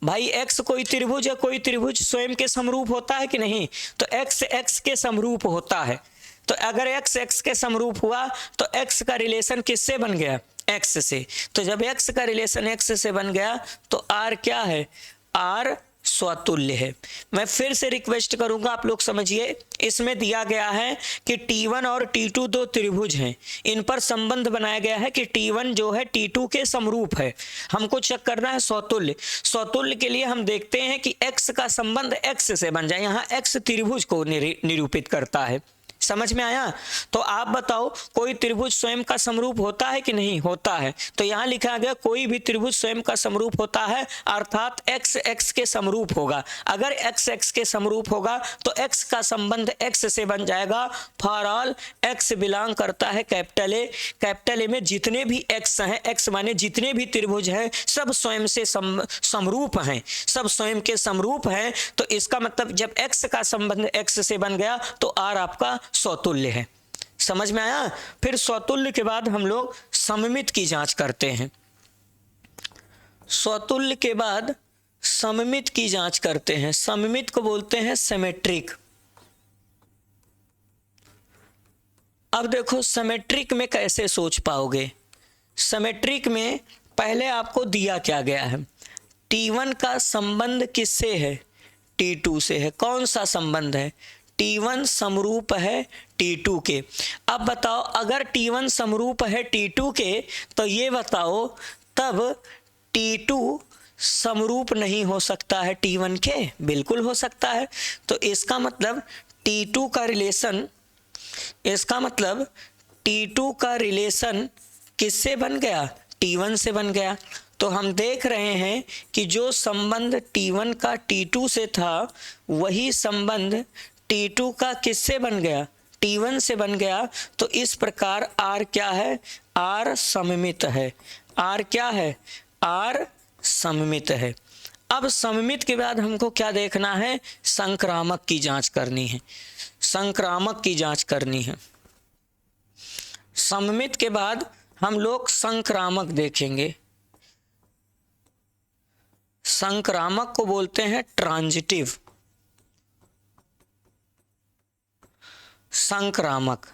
भाई x कोई त्रिभुज है, कोई त्रिभुज स्वयं के समरूप होता है कि नहीं? तो x के समरूप होता है। तो अगर x x के समरूप हुआ तो x का रिलेशन किससे बन गया, x से। तो जब x का रिलेशन x से बन गया तो r क्या है, r स्वतुल्य है। मैं फिर से रिक्वेस्ट करूंगा आप लोग समझिए, इसमें दिया गया है कि T1 और T2 दो त्रिभुज हैं, इन पर संबंध बनाया गया है कि T1 जो है T2 के समरूप है। हमको चेक करना है स्वतुल्य। स्वतुल्य के लिए हम देखते हैं कि x का संबंध x से बन जाए। यहाँ x त्रिभुज को निरूपित करता है। समझ में आया? तो आप बताओ कोई त्रिभुज स्वयं का समरूप होता है कि नहीं होता है? तो यहाँ लिखा गया कोई भी त्रिभुज स्वयं का समरूप होता है, अर्थात x x के समरूप होगा। अगर x x के समरूप होगा तो x का संबंध x से बन जाएगा। फॉर ऑल x बिलोंग करता है कैपिटल ए। कैपिटल ए में जितने भी x हैं, x माने जितने भी त्रिभुज हैं, सब स्वयं से समरूप हैं, सब स्वयं के समरूप हैं। तो इसका मतलब जब x का संबंध x से बन गया तो r आपका स्वतुल्य है। समझ में आया? फिर स्वतुल्य के बाद हम लोग सममित की जांच करते हैं। स्वतुल्य के बाद सममित की जांच करते हैं। सममित को बोलते हैं सिमेट्रिक। अब देखो सिमेट्रिक में कैसे सोच पाओगे। सिमेट्रिक में पहले आपको दिया क्या गया है, T1 का संबंध किससे है, T2 से है। कौन सा संबंध है, T1 समरूप है T2 के। अब बताओ अगर T1 समरूप है T2 के तो ये बताओ तब T2 समरूप नहीं हो सकता है T1 के? बिल्कुल हो सकता है। तो इसका मतलब T2 का रिलेशन, इसका मतलब T2 का रिलेशन किससे बन गया, T1 से बन गया। तो हम देख रहे हैं कि जो संबंध T1 का T2 से था वही संबंध T2 का किससे बन गया, T1 से बन गया। तो इस प्रकार R क्या है, R सममित है। R क्या है, R सममित है। अब सममित के बाद हमको क्या देखना है, संक्रामक की जांच करनी है। संक्रामक की जांच करनी है। सममित के बाद हम लोग संक्रामक देखेंगे। संक्रामक को बोलते हैं ट्रांजिटिव। संक्रामक,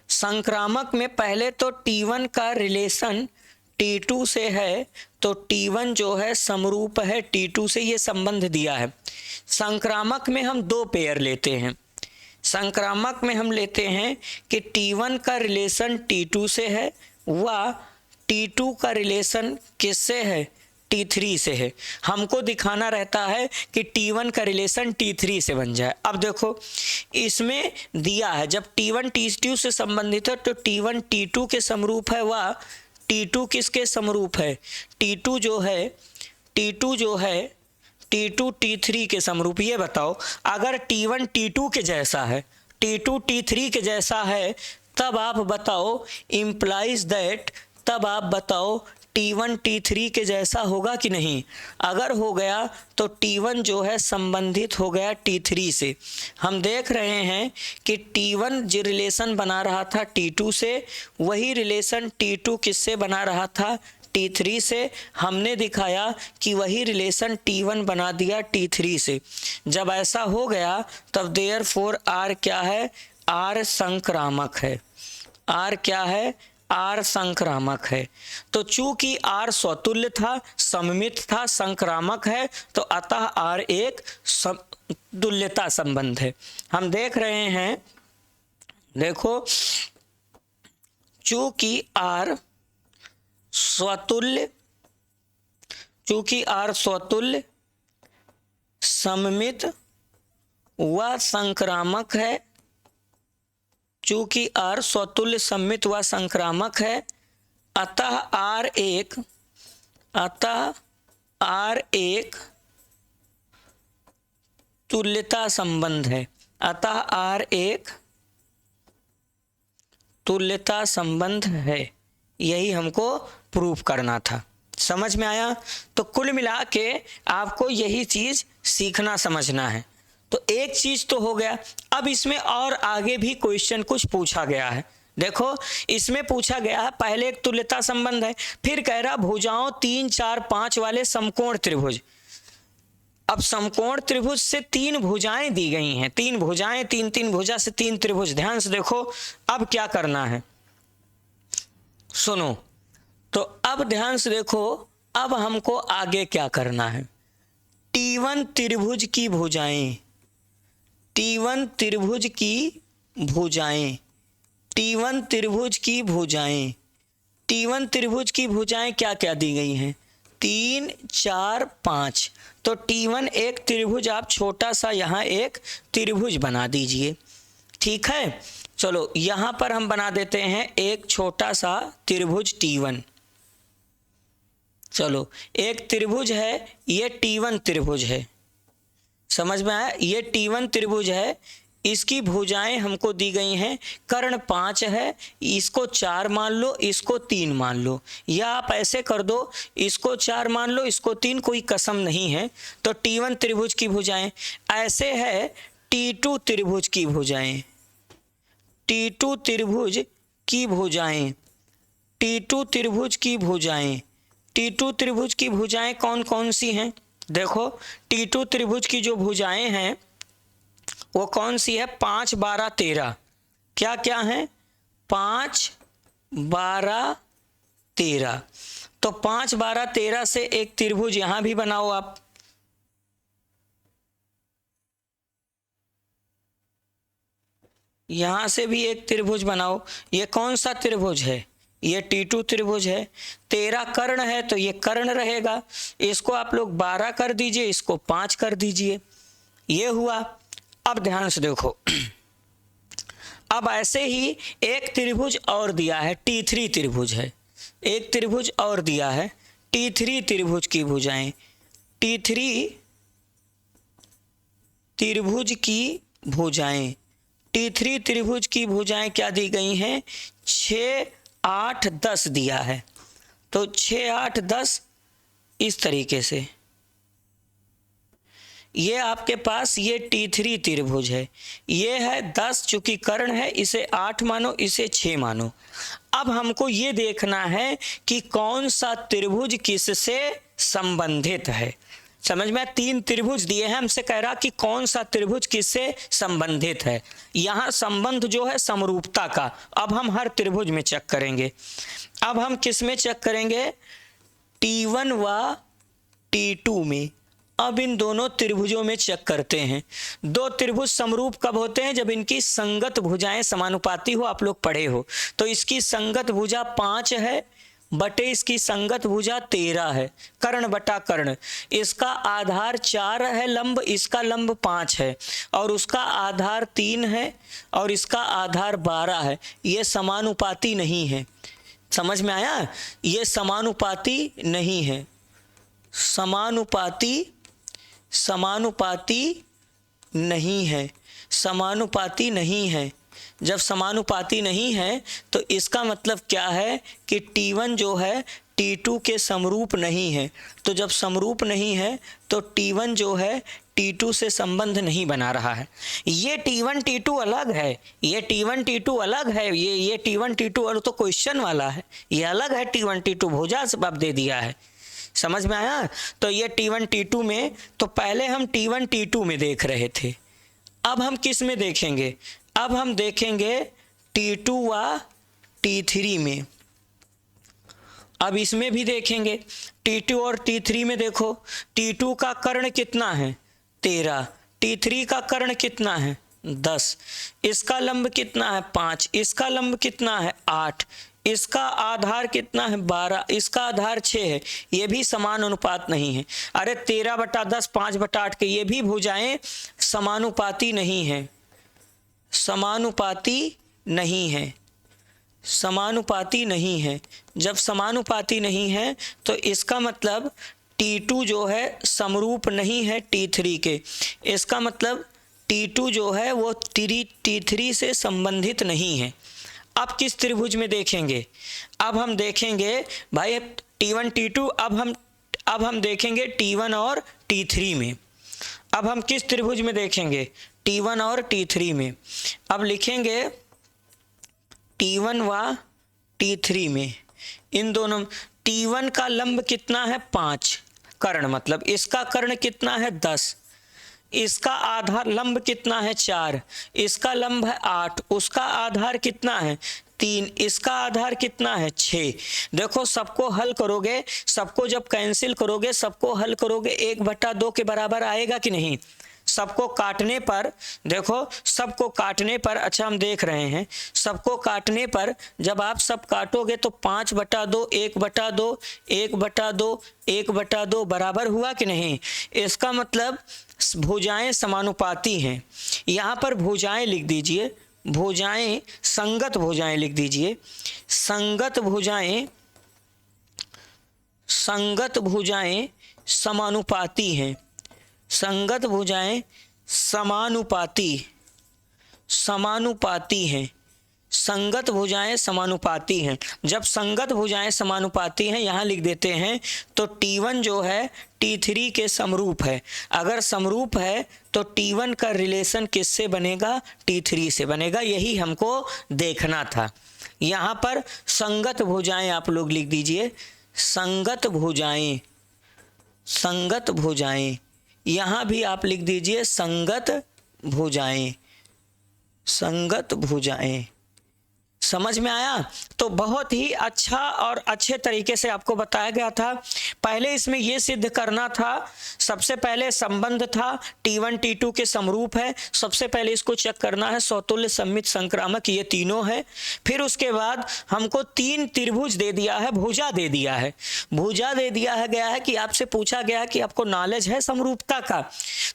संक्रामक में पहले तो T1 का रिलेशन T2 से है, तो T1 जो है समरूप है T2 से, ये संबंध दिया है। संक्रामक में हम दो पेयर लेते हैं। संक्रामक में हम लेते हैं कि T1 का रिलेशन T2 से है व T2 का रिलेशन किससे है, T3 से है। हमको दिखाना रहता है कि T1 का रिलेशन T3 से बन जाए। अब देखो इसमें दिया है जब T1 T2 से संबंधित है तो T1 T2 के समरूप है व T2 किसके समरूप है, T2 जो है T2 T3 के समरूप। ये बताओ अगर T1 T2 के जैसा है, T2 T3 के जैसा है, तब आप बताओ इम्प्लाइज दैट, तब आप बताओ T1 T3 के जैसा होगा कि नहीं। अगर हो गया तो T1 जो है संबंधित हो गया T3 से। हम देख रहे हैं कि T1 जो रिलेशन बना रहा था T2 से, वही रिलेशन T2 किससे बना रहा था, T3 से। हमने दिखाया कि वही रिलेशन T1 बना दिया T3 से। जब ऐसा हो गया तब देयरफॉर R क्या है, R संक्रामक है। R क्या है, R संक्रामक है। तो चूंकि R स्वतुल्य था, सममित था, संक्रामक है, तो अतः R एक तुल्यता संबंध है। हम देख रहे हैं, देखो चूंकि R स्वतुल्य, सममित व संक्रामक है, चूंकि R स्वतुल्य, सममित व संक्रामक है, अतः R एक तुल्यता संबंध है। अतः R एक तुल्यता संबंध है। यही हमको प्रूफ करना था। समझ में आया? तो कुल मिला के आपको यही चीज सीखना समझना है। तो एक चीज तो हो गया। अब इसमें और आगे भी क्वेश्चन कुछ पूछा गया है। देखो इसमें पूछा गया है, पहले एक तुल्यता संबंध है, फिर कह रहा भुजाओं 3 4 5 वाले समकोण त्रिभुज। अब समकोण त्रिभुज से तीन भुजाएं दी गई हैं, तीन भुजाएं, तीन तीन भुजा से तीन त्रिभुज। ध्यान से देखो अब क्या करना है, सुनो। तो अब ध्यान से देखो, अब हमको आगे क्या करना है। T1 त्रिभुज की भुजाएं, T1 त्रिभुज की भुजाएं, T1 त्रिभुज की भुजाएं, T1 त्रिभुज की भुजाएं क्या क्या दी गई हैं, 3 4 5। तो T1 एक त्रिभुज, आप छोटा सा यहाँ एक त्रिभुज बना दीजिए, ठीक है। चलो यहाँ पर हम बना देते हैं एक छोटा सा त्रिभुज T1। चलो एक त्रिभुज है, ये T1 त्रिभुज है, समझ में आया। ये T1 त्रिभुज है, इसकी भुजाएं हमको दी गई हैं, कर्ण 5 है, इसको 4 मान लो, इसको 3 मान लो, या आप ऐसे कर दो, इसको 4 मान लो, इसको 3, कोई कसम नहीं है। तो T1 त्रिभुज की भुजाएं ऐसे है। T2 त्रिभुज की भुजाएं, T2 त्रिभुज की भुजाएं, T2 त्रिभुज की भुजाएं, T2 त्रिभुज की भुजाएं कौन कौन सी हैं, देखो। T2 त्रिभुज की जो भुजाएं हैं वो कौन सी है, 5 12 13। क्या क्या है, 5 12 13। तो 5 12 13 से एक त्रिभुज यहां भी बनाओ आप, यहां से भी एक त्रिभुज बनाओ। ये कौन सा त्रिभुज है, ये T2 त्रिभुज है। 13 कर्ण है तो ये कर्ण रहेगा, इसको आप लोग 12 कर दीजिए, इसको 5 कर दीजिए, ये हुआ। अब ध्यान से देखो, अब ऐसे ही एक त्रिभुज और दिया है, T3 त्रिभुज है, एक त्रिभुज और दिया है, T3 त्रिभुज की भुजाएं, T3 त्रिभुज की भुजाएं, T3 त्रिभुज की भुजाएं क्या दी गई हैं, 6 8 10 दिया है। तो 6 8 10 इस तरीके से, ये आपके पास ये T3 त्रिभुज है, ये है 10, चूंकि कर्ण है इसे 8 मानो, इसे 6 मानो। अब हमको ये देखना है कि कौन सा त्रिभुज किससे संबंधित है। समझ में, 3 त्रिभुज दिए हैं, हमसे कह रहा कि कौन सा त्रिभुज किससे संबंधित है। यहाँ संबंध जो है समरूपता का, अब हम हर त्रिभुज में चेक करेंगे। अब हम किस में चेक करेंगे, T1 व T2 में। अब इन दोनों त्रिभुजों में चेक करते हैं। दो त्रिभुज समरूप कब होते हैं, जब इनकी संगत भुजाएं समानुपाती हो, आप लोग पढ़े हो। तो इसकी संगत भुजा 5 है बटे इसकी संगत भुजा 13 है, कर्ण बटा कर्ण। इसका आधार 4 है लंब, इसका लंब 5 है, और उसका आधार 3 है और इसका आधार 12 है। ये समानुपाती नहीं है, समझ में आया, ये समानुपाती नहीं है, समानुपाती नहीं है, समानुपाती नहीं है। जब समानुपाती नहीं है तो इसका मतलब क्या है कि T1 जो है T2 के समरूप नहीं है। तो जब समरूप नहीं है तो T1 जो है T2 से संबंध नहीं बना रहा है। ये T1 T2 अलग है, ये T1 T2 अलग है, ये T1 T2 और तो क्वेश्चन वाला है, ये अलग है। T1 T2 भुजा सबब दे दिया है, समझ में आया। तो ये T1 T2 में, तो पहले हम T1 T2 में देख रहे थे, अब हम किस में देखेंगे, अब हम देखेंगे T2 व T3 में। अब इसमें भी देखेंगे T2 और T3 में। देखो T2 का कर्ण कितना है 13, T3 का कर्ण कितना है 10, इसका लंब कितना है 5, इसका लंब कितना है 8, इसका आधार कितना है 12, इसका आधार 6 है। ये भी समान अनुपात नहीं है। अरे 13 बटा 10 5 बटा 8 के ये भी भुजाएं समानुपाती नहीं है, समानुपाती नहीं है, समानुपाती नहीं है। जब समानुपाती नहीं है तो इसका मतलब T2 जो है समरूप नहीं है T3 के, इसका मतलब T2 जो है वो T3 से संबंधित नहीं है। अब किस त्रिभुज में देखेंगे, अब हम देखेंगे भाई T1 T2, अब हम देखेंगे T1 और T3 में। अब हम किस त्रिभुज में देखेंगे, T1 और T3 में। अब लिखेंगे T1 व T3 में, इन दोनों। T1 का लंब कितना है 5, कर्ण मतलब इसका कर्ण कितना है 10, इसका आधार लंब कितना है 4, इसका लंब है 8, उसका आधार कितना है 3, इसका आधार कितना है 6। देखो सबको हल करोगे, सबको जब कैंसिल करोगे, सबको हल करोगे 1/2 के बराबर आएगा कि नहीं। सबको काटने पर देखो, सबको काटने पर, अच्छा हम देख रहे हैं, सबको काटने पर जब आप सब काटोगे तो 5/2, 1/2, 1/2, 1/2 बराबर हुआ कि नहीं। इसका मतलब भुजाएं समानुपाती हैं। यहाँ पर भुजाएं लिख दीजिए, भुजाएं संगत भुजाएं लिख दीजिए। संगत भुजाएं, संगत भुजाएं समानुपाती हैं। संगत भुजाएं समानुपाती, समानुपाती हैं। संगत भुजाएं समानुपाती हैं। जब संगत भुजाएं समानुपाती हैं यहाँ लिख देते हैं तो T1 जो है T3 के समरूप है। अगर समरूप है तो T1 का रिलेशन किससे बनेगा, T3 से बनेगा। यही हमको देखना था। यहाँ पर संगत भुजाएं आप लोग लिख दीजिए, संगत भुजाएं, संगत भुजाएं। यहाँ भी आप लिख दीजिए संगत भुजाएं, संगत भुजाएं। समझ में आया। तो बहुत ही अच्छा और अच्छे तरीके से आपको बताया गया था। पहले इसमें यह सिद्ध करना था, सबसे पहले संबंध था T1 T2 के समरूप है। सबसे पहले इसको चेक करना है, समतुल्य सममित संक्रामक ये तीनों है। फिर उसके बाद हमको 3 त्रिभुज दे दिया है, भुजा दे दिया है, भुजा दे दिया है गया है कि आपसे पूछा गया है कि आपको नॉलेज है समरूपता का।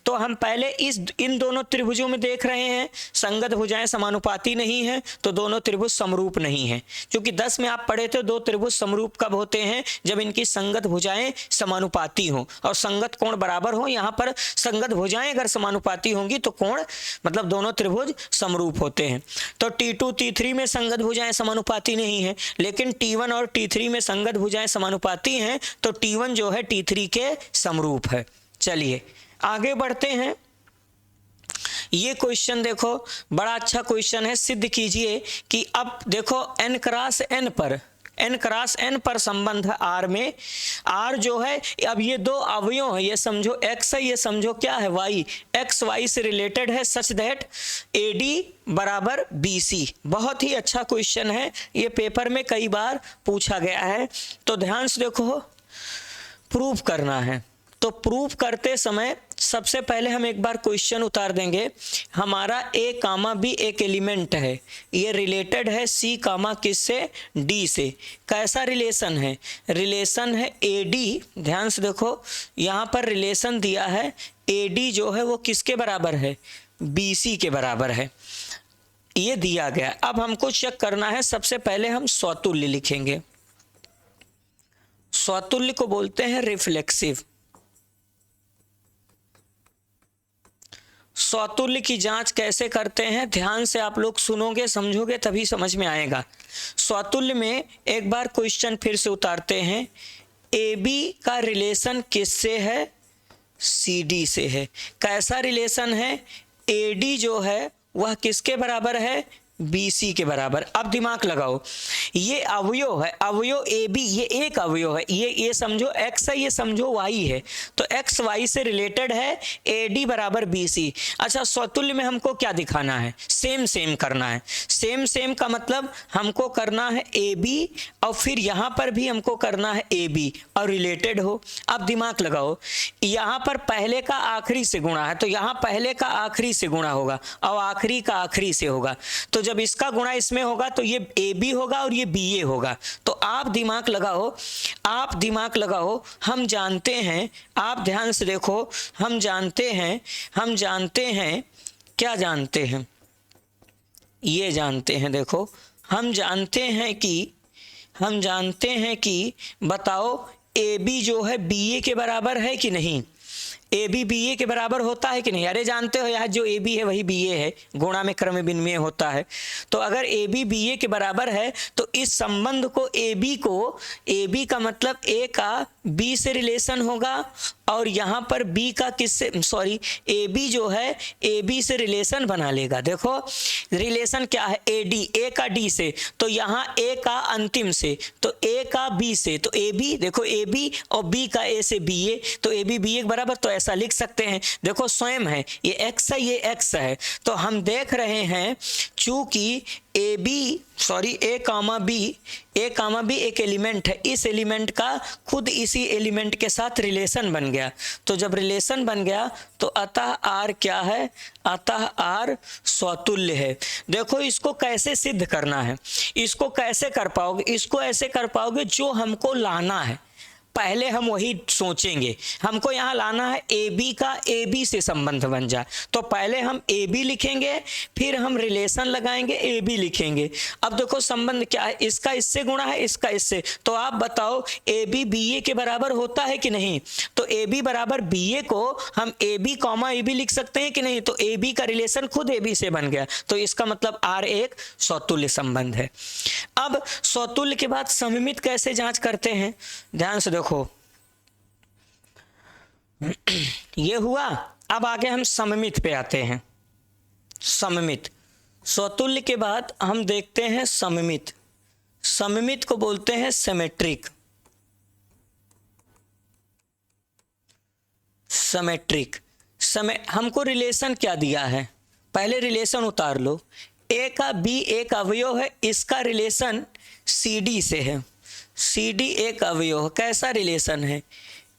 तो हम पहले इन दोनों त्रिभुजों में देख रहे हैं, संगत भुजाएं समानुपाती नहीं है तो दोनों त्रिभुज समरूप नहीं है। क्योंकि 10 में आप पढ़े थे 2 त्रिभुज समरूप कब होते हैं, जब इनकी संगत भुजाएं समानुपाती हो और संगत कोण बराबर हो। यहाँ पर संगत भुजाएं अगर समानुपाती होंगी तो कोण मतलब दोनों त्रिभुज समरूप होते हैं। तो T2 T3 में संगत भुजाएं समानुपाती नहीं है, लेकिन T1 और T3 में संगत भुजाएं समानुपाती हैं तो T1 जो है T3 के समरूप है। चलिए आगे बढ़ते हैं। ये क्वेश्चन देखो बड़ा अच्छा क्वेश्चन है। सिद्ध कीजिए कि अब देखो n क्रॉस n पर संबंध है R में। R जो है अब ये 2 अवयव है, ये समझो x है, ये समझो क्या है y। x y से रिलेटेड है सच दैट AD बराबर BC। बहुत ही अच्छा क्वेश्चन है, ये पेपर में कई बार पूछा गया है। तो ध्यान से देखो, प्रूफ करना है। तो प्रूफ करते समय सबसे पहले हम एक बार क्वेश्चन उतार देंगे। हमारा A कामा B एक एलिमेंट है, ये रिलेटेड है C कामा किससे, D से। कैसा रिलेशन है, रिलेशन है AD। ध्यान से देखो यहाँ पर रिलेशन दिया है AD जो है वो किसके बराबर है, BC के बराबर है, ये दिया गया। अब हमको चेक करना है, सबसे पहले हम स्वतुल्य लिखेंगे। स्वतुल्य को बोलते हैं रिफ्लेक्सिव। स्वतुल्य की जांच कैसे करते हैं, ध्यान से आप लोग सुनोगे समझोगे तभी समझ में आएगा। स्वतुल्य में एक बार क्वेश्चन फिर से उतारते हैं। AB का रिलेशन किससे है, CD से है। कैसा रिलेशन है, AD जो है वह किसके बराबर है, BC के बराबर। अब दिमाग लगाओ, ये अवयव है, अवयव AB, ये एक अवयव है, ये समझो x है, ये समझो y है। तो x y से रिलेटेड है AD बराबर BC। अच्छा स्वतुल्य में हमको क्या दिखाना है, सेम सेम करना है। सेम सेम का मतलब हमको करना है AB और फिर यहाँ पर भी हमको करना है AB और रिलेटेड हो। अब दिमाग लगाओ, यहाँ पर पहले का आखिरी से गुणा है तो यहाँ पहले का आखिरी से गुणा होगा और आखिरी का आखिरी से होगा। तो जब इसका गुणा इसमें होगा तो ये AB होगा और ये BA होगा। तो आप दिमाग लगाओ, आप दिमाग लगाओ। हम जानते हैं, आप ध्यान से देखो, हम जानते हैं क्या जानते हैं, ये जानते हैं। देखो हम जानते हैं कि बताओ AB जो है BA के बराबर है कि नहीं, AB BA के बराबर होता है कि नहीं। अरे जानते हो यार, जो AB है वही BA है, गुणा में क्रम विनिमय होता है। तो अगर AB BA के बराबर है तो इस संबंध को AB का मतलब A का बी से रिलेशन होगा और यहाँ पर बी का किससे, सॉरी ए बी जो है ए बी से रिलेशन बना लेगा। देखो रिलेशन क्या है, ए डी, ए का डी से, तो यहाँ ए का अंतिम से, तो ए का बी से, तो ए बी, देखो ए बी और बी का ए से बी ए, तो ए बी ए के बराबर, तो ऐसा लिख सकते हैं। देखो स्वयं है, ये एक्स है, ये एक्स है, तो हम देख रहे हैं चूंकि A B, sorry A comma B एक एलिमेंट है, इस एलिमेंट का खुद इसी एलिमेंट के साथ रिलेशन बन गया। तो जब रिलेशन बन गया तो अतः आर क्या है, अतः आर स्वतुल्य है। देखो इसको कैसे सिद्ध करना है, इसको कैसे कर पाओगे, इसको ऐसे कर पाओगे जो हमको लाना है, पहले हम वही सोचेंगे। हमको यहाँ लाना है ए बी का ए बी से संबंध बन जाए, तो पहले हम ए बी लिखेंगे, फिर हम रिलेशन लगाएंगे, ए बी लिखेंगे। अब देखो संबंध क्या है, इसका इससे गुणा है, इसका इससे, तो आप बताओ ए बी बी ए के बराबर होता है कि नहीं। तो ए बी बराबर बी ए को हम A B comma A B लिख सकते हैं कि नहीं, तो ए बी का रिलेशन खुद ए बी से बन गया, तो इसका मतलब आर एक स्वतुल्य संबंध है। अब स्वतुल्य के बाद सममित कैसे जांच करते हैं, ध्यान से देखो, ये हुआ। अब आगे हम सममित पे आते हैं। सममित, स्वतुल्य के बाद हम देखते हैं सममित। सममित को बोलते हैं सिमेट्रिक। सिमेट्रिक हमको रिलेशन क्या दिया है, पहले रिलेशन उतार लो। ए का बी एक अवयव है, इसका रिलेशन सी डी से है, सी डी एक अवयव, कैसा रिलेशन है,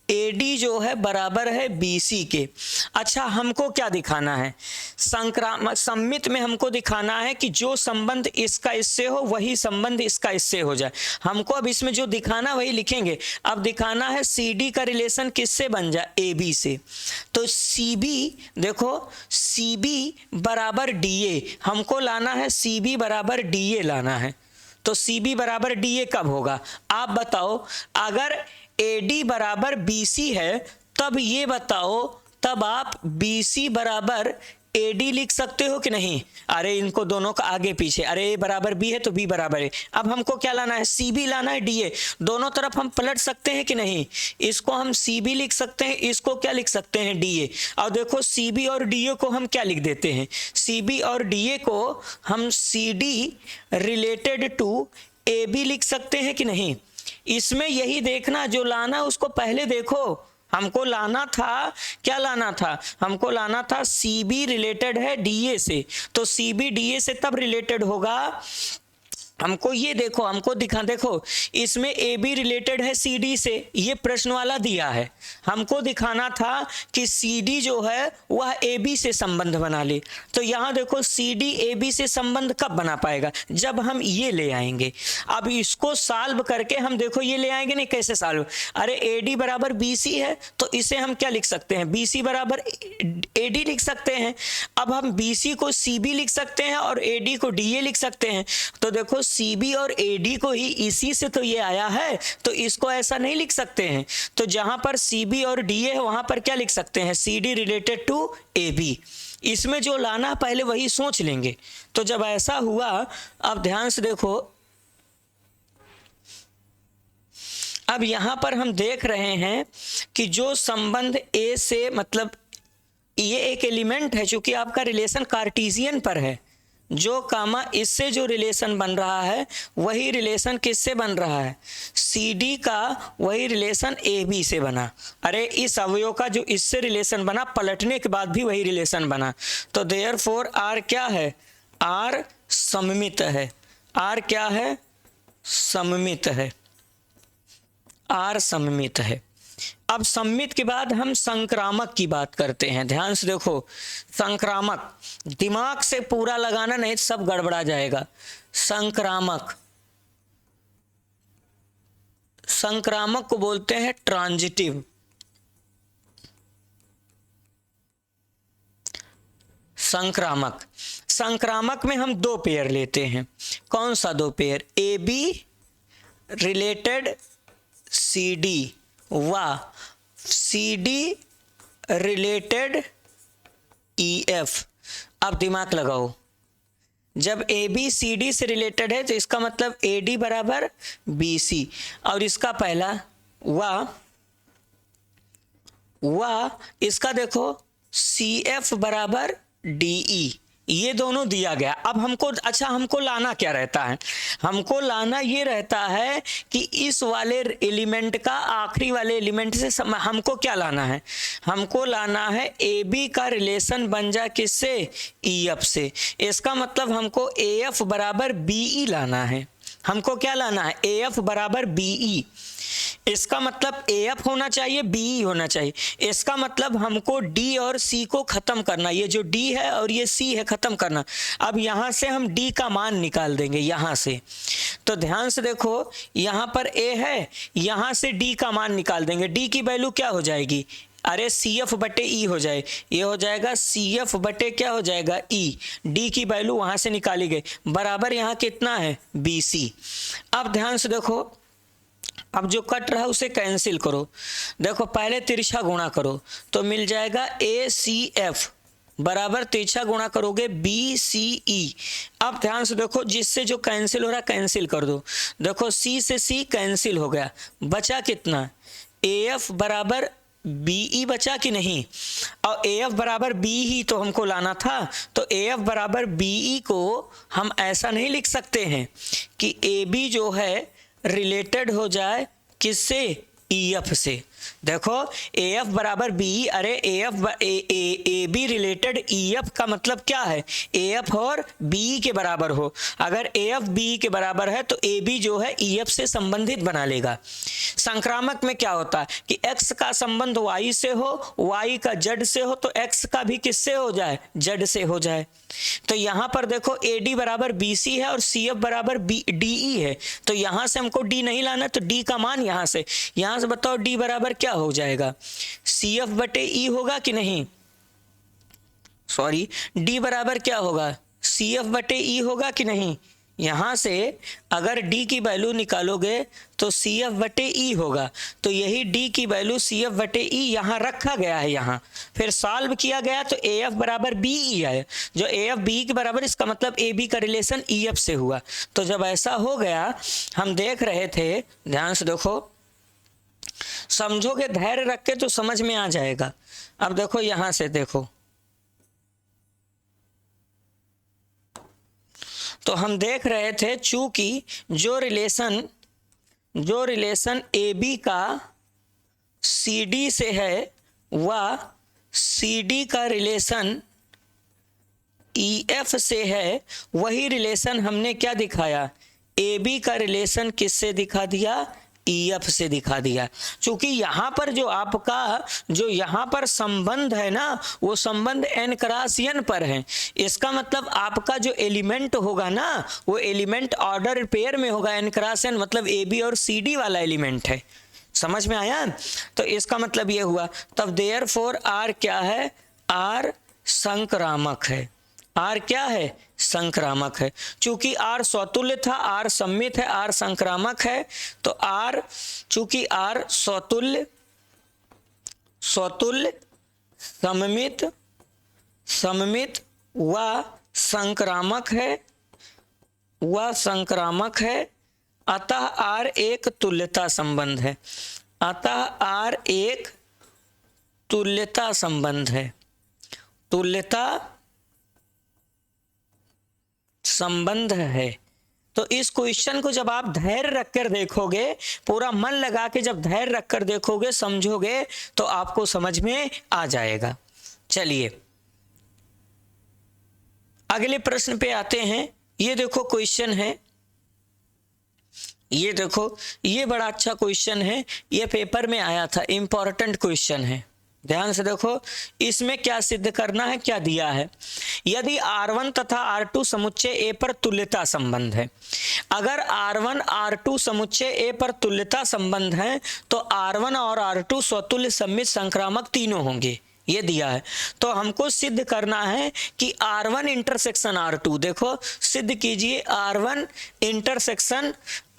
ए डी जो है बराबर है बी सी के। अच्छा हमको क्या दिखाना है, सममित में हमको दिखाना है कि जो संबंध इसका इससे हो वही संबंध इसका इससे हो जाए। हमको अब इसमें जो दिखाना वही लिखेंगे। अब दिखाना है सी डी का रिलेशन किससे बन जाए, ए बी से, तो सी बी, देखो सी बी बराबर डी ए, हमको लाना है सी बी बराबर डी ए लाना है। तो सी बी बराबर डी ए कब होगा, आप बताओ। अगर ए डी बराबर बी सी है तब ये बताओ, तब आप बी सी बराबर ए डी लिख सकते हो कि नहीं। अरे इनको दोनों का आगे पीछे, अरे ए बराबर बी है तो बी बराबर है। अब हमको क्या लाना है, सी बी लाना है डी ए, दोनों तरफ हम पलट सकते हैं कि नहीं। इसको हम सी बी लिख सकते हैं, इसको क्या लिख सकते हैं, डी ए। और देखो सी बी और डी ए को हम क्या लिख देते हैं, सी बी और डी ए को हम C D related to A B लिख सकते हैं कि नहीं। इसमें यही देखना, जो लाना उसको पहले देखो। हमको लाना था, क्या लाना था, हमको लाना था सी बी रिलेटेड है डी ए से, तो सी बी डी ए से तब रिलेटेड होगा। हमको ये देखो, हमको दिखा, देखो इसमें ए बी रिलेटेड है सी डी से, ये प्रश्न वाला दिया है। हमको दिखाना था कि सी डी जो है वह ए बी से संबंध बना ले। तो यहाँ देखो सी डी ए बी से संबंध कब बना पाएगा, जब हम ये ले आएंगे। अब इसको सॉल्व करके हम देखो ये ले आएंगे नहीं, कैसे सॉल्व, अरे ए डी बराबर बी सी है तो इसे हम क्या लिख सकते हैं, बी सी बराबर ए डी लिख सकते हैं। अब हम बी सी को सी बी लिख सकते हैं और ए डी को डी ए लिख सकते हैं। तो देखो सी बी और ए डी को ही इसी से तो ये आया है, तो इसको ऐसा नहीं लिख सकते हैं। तो जहां पर सी बी और डी ए है वहां पर क्या लिख सकते हैं, C D related to A B. इसमें जो लाना पहले वही सोच लेंगे। तो जब ऐसा हुआ, अब ध्यान से देखो, अब यहां पर हम देख रहे हैं कि जो संबंध ए से, मतलब ये एक एलिमेंट है, चूंकि आपका रिलेशन कार्टेशियन पर है, जो कामा इससे जो रिलेशन बन रहा है वही रिलेशन किससे बन रहा है, सी डी का वही रिलेशन ए बी से बना। अरे इस अवयव का जो इससे रिलेशन बना, पलटने के बाद भी वही रिलेशन बना। तो देयरफॉर आर क्या है, आर सममित है। आर क्या है, सममित है, आर सममित है। अब सममित के बाद हम संक्रामक की बात करते हैं। ध्यान से देखो, संक्रामक, दिमाग से पूरा लगाना नहीं सब गड़बड़ा जाएगा। संक्रामक, संक्रामक को बोलते हैं ट्रांजिटिव। संक्रामक, संक्रामक में हम दो पेयर लेते हैं। कौन सा दो pair, A B related C D व C D related E F. अब दिमाग लगाओ, जब ए बी सी डी से रिलेटेड है तो इसका मतलब ए डी बराबर बी सी, और इसका पहला व व इसका देखो CF बराबर DE, ये दोनों दिया गया। अब हमको लाना क्या रहता है? हमको लाना ये रहता है कि इस वाले एलिमेंट का आखिरी वाले एलिमेंट से हमको क्या लाना है? हमको लाना है AB का रिलेशन बन जाए किससे? EF से। इसका मतलब हमको AF बराबर BE लाना है। हमको क्या लाना है? AF बराबर BE। इसका मतलब AF होना चाहिए, BE होना चाहिए। इसका मतलब हमको D और C को खत्म करना, ये जो D है और ये C है खत्म करना। अब यहां से हम D का मान निकाल देंगे यहां से। तो ध्यान से देखो, यहां पर A है, यहां से D का मान निकाल देंगे। D की वैल्यू क्या हो जाएगी? अरे CF बटे E हो जाए, ये हो जाएगा CF बटे क्या हो जाएगा? E। D की वैल्यू वहां से निकाली गई, बराबर यहाँ कितना है? BC। अब ध्यान से देखो, अब जो कट रहा है उसे कैंसिल करो। देखो पहले तिरछा गुणा करो तो मिल जाएगा ACF बराबर तिरछा गुणा करोगे BCE। अब ध्यान से देखो, जिससे जो कैंसिल हो रहा है कैंसिल कर दो। देखो C से C कैंसिल हो गया, बचा कितना? AF बराबर BE बचा कि नहीं? और AF बराबर B ही तो हमको लाना था। तो AF बराबर BE को हम ऐसा नहीं लिख सकते हैं कि AB जो है रिलेटेड हो जाए किससे? EF से। देखो AF बराबर BE, अरे AB रिलेटेड EF का मतलब क्या है? AF और BE के बराबर हो। अगर AF BE के बराबर है तो AB जो है EF से संबंधित बना लेगा। संक्रामक में क्या होता है कि X का संबंध Y से हो, Y का Z से हो, तो X का भी किससे हो जाए? Z से हो जाए। तो यहां पर देखो AD बराबर BC है और CF बराबर DE है। तो यहां से हमको D नहीं लाना, तो D का मान यहां से बताओ D बराबर क्या हो जाएगा? CF बटे E होगा कि नहीं? सॉरी, D बराबर क्या होगा? CF बटे E होगा कि नहीं? यहां से अगर D की वैल्यू निकालोगे तो CF बटे E होगा। तो यही D की वैल्यू CF बटे E यहाँ रखा गया है। यहाँ फिर सॉल्व किया गया तो AF बराबर BE है। जो AF BE के बराबर, इसका मतलब AB का रिलेशन EF से हुआ। तो जब ऐसा हो गया, हम देख रहे थे, ध्यान से देखो, समझोगे धैर्य रख के तो समझ में आ जाएगा। अब देखो यहां से देखो, तो हम देख रहे थे चूंकि जो रिलेशन AB का CD से है वह CD का रिलेशन EF से है, वही रिलेशन हमने क्या दिखाया? AB का रिलेशन किससे दिखा दिया? EF से दिखा दिया। क्योंकि यहाँ पर जो आपका जो यहाँ पर संबंध है ना, वो संबंध n क्रॉस n पर है। इसका मतलब आपका जो एलिमेंट होगा ना, वो एलिमेंट ऑर्डर पेयर में होगा, n क्रॉस n, मतलब AB और CD वाला एलिमेंट है। समझ में आया? तो इसका मतलब ये हुआ। तब देयरफॉर R क्या है? R संक्रामक है। R क्या है? संक्रामक है। चूंकि R स्वतुल्य था, R सम्मित है, R संक्रामक है, तो R चूंकि R स्वतुल्य, सममित व संक्रामक है, अतः R एक तुल्यता संबंध है। अतः R एक तुल्यता संबंध है। तुल्यता संबंध है। तो इस क्वेश्चन को जब आप धैर्य रखकर देखोगे, पूरा मन लगा के जब धैर्य रखकर देखोगे, समझोगे, तो आपको समझ में आ जाएगा। चलिए अगले प्रश्न पे आते हैं। ये देखो क्वेश्चन है, ये देखो, ये बड़ा अच्छा क्वेश्चन है, ये पेपर में आया था, इंपॉर्टेंट क्वेश्चन है। ध्यान से देखो, इसमें क्या सिद्ध करना है, क्या दिया है। यदि R1 तथा R2 समुच्चय A पर तुल्यता संबंध है, अगर R1 R2 समुच्चय A पर तुल्यता संबंध है तो R1 और R2 स्वतुल्य सम्मित संक्रामक तीनों होंगे, ये दिया है। तो हमको सिद्ध करना है कि R1 इंटरसेक्शन R2, देखो सिद्ध कीजिए, R1 इंटरसेक्शन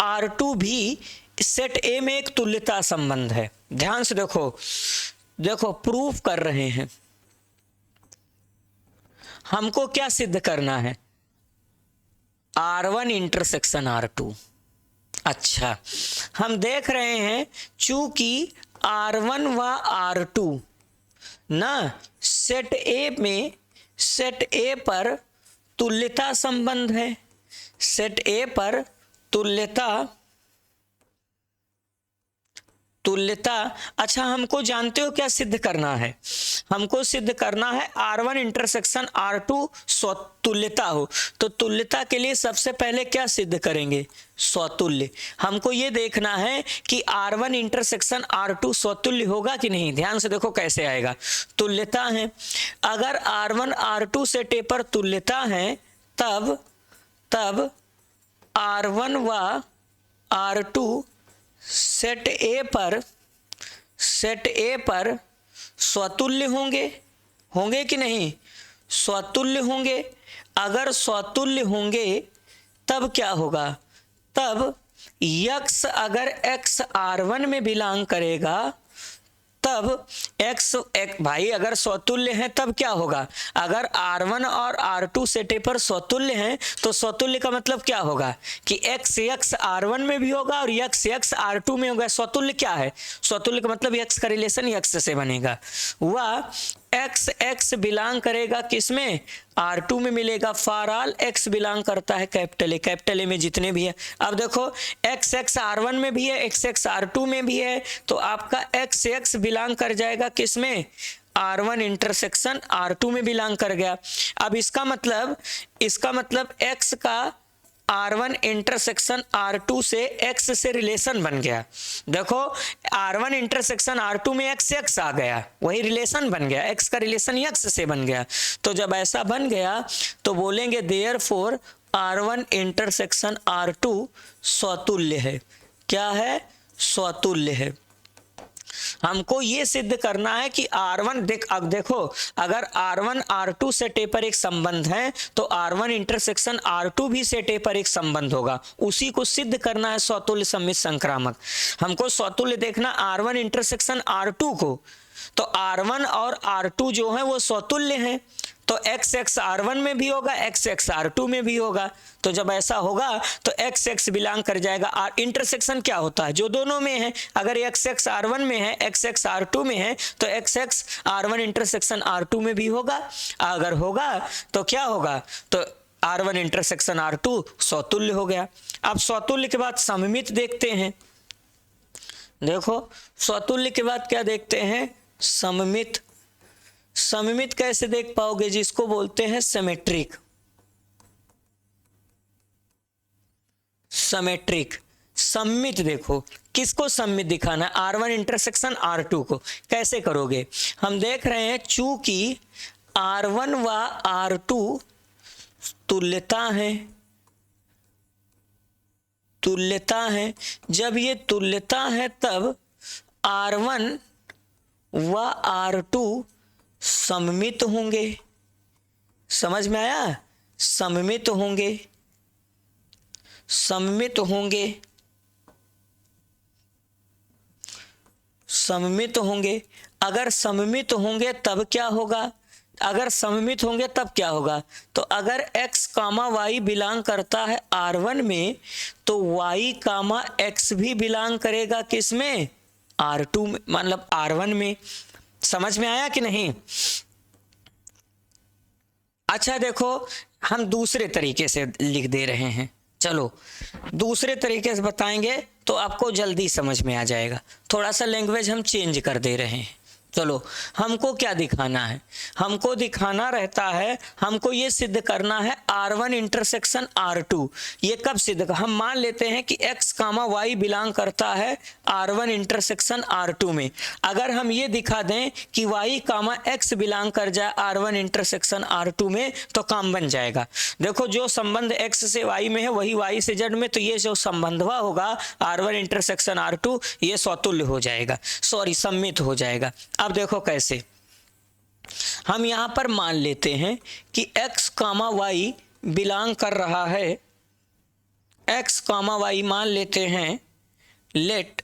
R2 भी सेट A में एक तुल्यता संबंध है। ध्यान से देखो प्रूफ कर रहे हैं। हमको क्या सिद्ध करना है? R1 intersection R2। अच्छा, हम देख रहे हैं चूंकि R1 व R2 ना। सेट ए पर तुल्यता संबंध है, सेट ए पर तुल्यता। अच्छा, हमको जानते हो क्या सिद्ध करना है? हमको सिद्ध करना है R1 इंटरसेक्शन R2 स्वतुल्यता हो। तो तुल्यता के लिए सबसे पहले क्या सिद्ध करेंगे? स्वतुल्य। हमको ये देखना है कि R1 इंटरसेक्शन R2 स्वतुल्य होगा कि नहीं। ध्यान से देखो कैसे आएगा। तुल्यता है, अगर R1 R2 सेट ए पर तुल्यता है तब R1 व R2 सेट ए पर स्वतुल्य होंगे कि नहीं? स्वतुल्य होंगे। अगर स्वतुल्य होंगे तब क्या होगा? तब x अगर x R1 में बिलोंग करेगा तब x भाई अगर स्वतुल्य है तब क्या होगा? अगर R1 और R2 सेट ए पर स्वतुल्य हैं तो स्वतुल्य का मतलब क्या होगा कि x R1 में भी होगा और x R2 में होगा। स्वतुल्य क्या है? स्वतुल्य का मतलब x का रिलेशन x से बनेगा। वह x बिलोंग करेगा किसमें? R2 में मिलेगा। फॉर ऑल x बिलोंग करता है कैपिटल ए में जितने भी है। अब देखो x R1 में भी है, x R2 में भी है, तो आपका x बिलोंग कर जाएगा किसमें? R1 इंटरसेक्शन R2 में बिलोंग कर गया। अब इसका मतलब x का R1 इंटरसेक्शन R2 से x से रिलेशन बन गया। देखो R1 इंटरसेक्शन R2 में x आ गया, वही रिलेशन बन गया, x का रिलेशन x से बन गया। तो जब ऐसा बन गया तो बोलेंगे देयरफॉर R1 इंटरसेक्शन R2 स्वतुल्य है। क्या है? स्वतुल्य है। हमको ये सिद्ध करना है कि R1 अब देखो अगर R1 R2 सेट ए पर एक संबंध है तो R1 इंटरसेक्शन R2 भी सेट ए पर एक संबंध होगा। उसी को सिद्ध करना है स्वतुल्य सममित संक्रामक। हमको स्वतुल्य देखना R1 इंटरसेक्शन R2 को, तो R1 और R2 जो है वो स्वतुल्य हैं, तो x R1 में भी होगा, x R2 में भी होगा। तो जब ऐसा होगा तो x बिलोंग कर जाएगा। R इंटरसेक्शन क्या होता है? जो दोनों में है। अगर x R1 में है, x R2 में है, तो x R1 इंटरसेक्शन R2 में भी होगा। अगर होगा तो क्या होगा? तो R1 इंटरसेक्शन R2 स्वतुल्य हो गया। अब स्वतुल्य के बाद सममित देखते हैं। देखो स्वतुल्य के बाद क्या देखते हैं? सममित। सममित कैसे देख पाओगे? जिसको बोलते हैं सिमेट्रिक। सममित देखो किसको सममित दिखाना है? R1 इंटरसेक्शन R2 को। कैसे करोगे? हम देख रहे हैं चूंकि R1 व R2 तुल्यता है। जब ये तुल्यता है तब R1 व R2 सममित होंगे। समझ में आया? सममित होंगे। अगर सममित होंगे तब क्या होगा? अगर सममित होंगे तब क्या होगा? तो अगर x कामा y बिलोंग करता है R1 में तो y कामा x भी बिलोंग करेगा किसमें? R2 में, मतलब R1 में। समझ में आया कि नहीं? अच्छा देखो हम दूसरे तरीके से लिख दे रहे हैं। चलो दूसरे तरीके से बताएंगे तो आपको जल्दी समझ में आ जाएगा। थोड़ा सा लैंग्वेज हम चेंज कर दे रहे हैं। चलो हमको क्या दिखाना है? हमको दिखाना रहता है, हमको ये सिद्ध करना है R1 इंटरसेक्शन R2। ये कब सिद्ध? हम मान लेते हैं कि x कामा y बिलोंग करता है R1 इंटरसेक्शन R2 में। अगर हम ये दिखा दें कि y कामा x बिलोंग कर जाए R1 इंटरसेक्शन R2 में तो काम बन जाएगा। देखो जो संबंध x से y में है वही y से z में, तो ये जो संबंधवा होगा R1 इंटरसेक्शन R2 ये स्वतुल्य हो जाएगा, सममित हो जाएगा। अब देखो कैसे। हम यहां पर मान लेते हैं कि x कामा y बिलोंग कर रहा है, x कामा y मान लेते हैं, लेट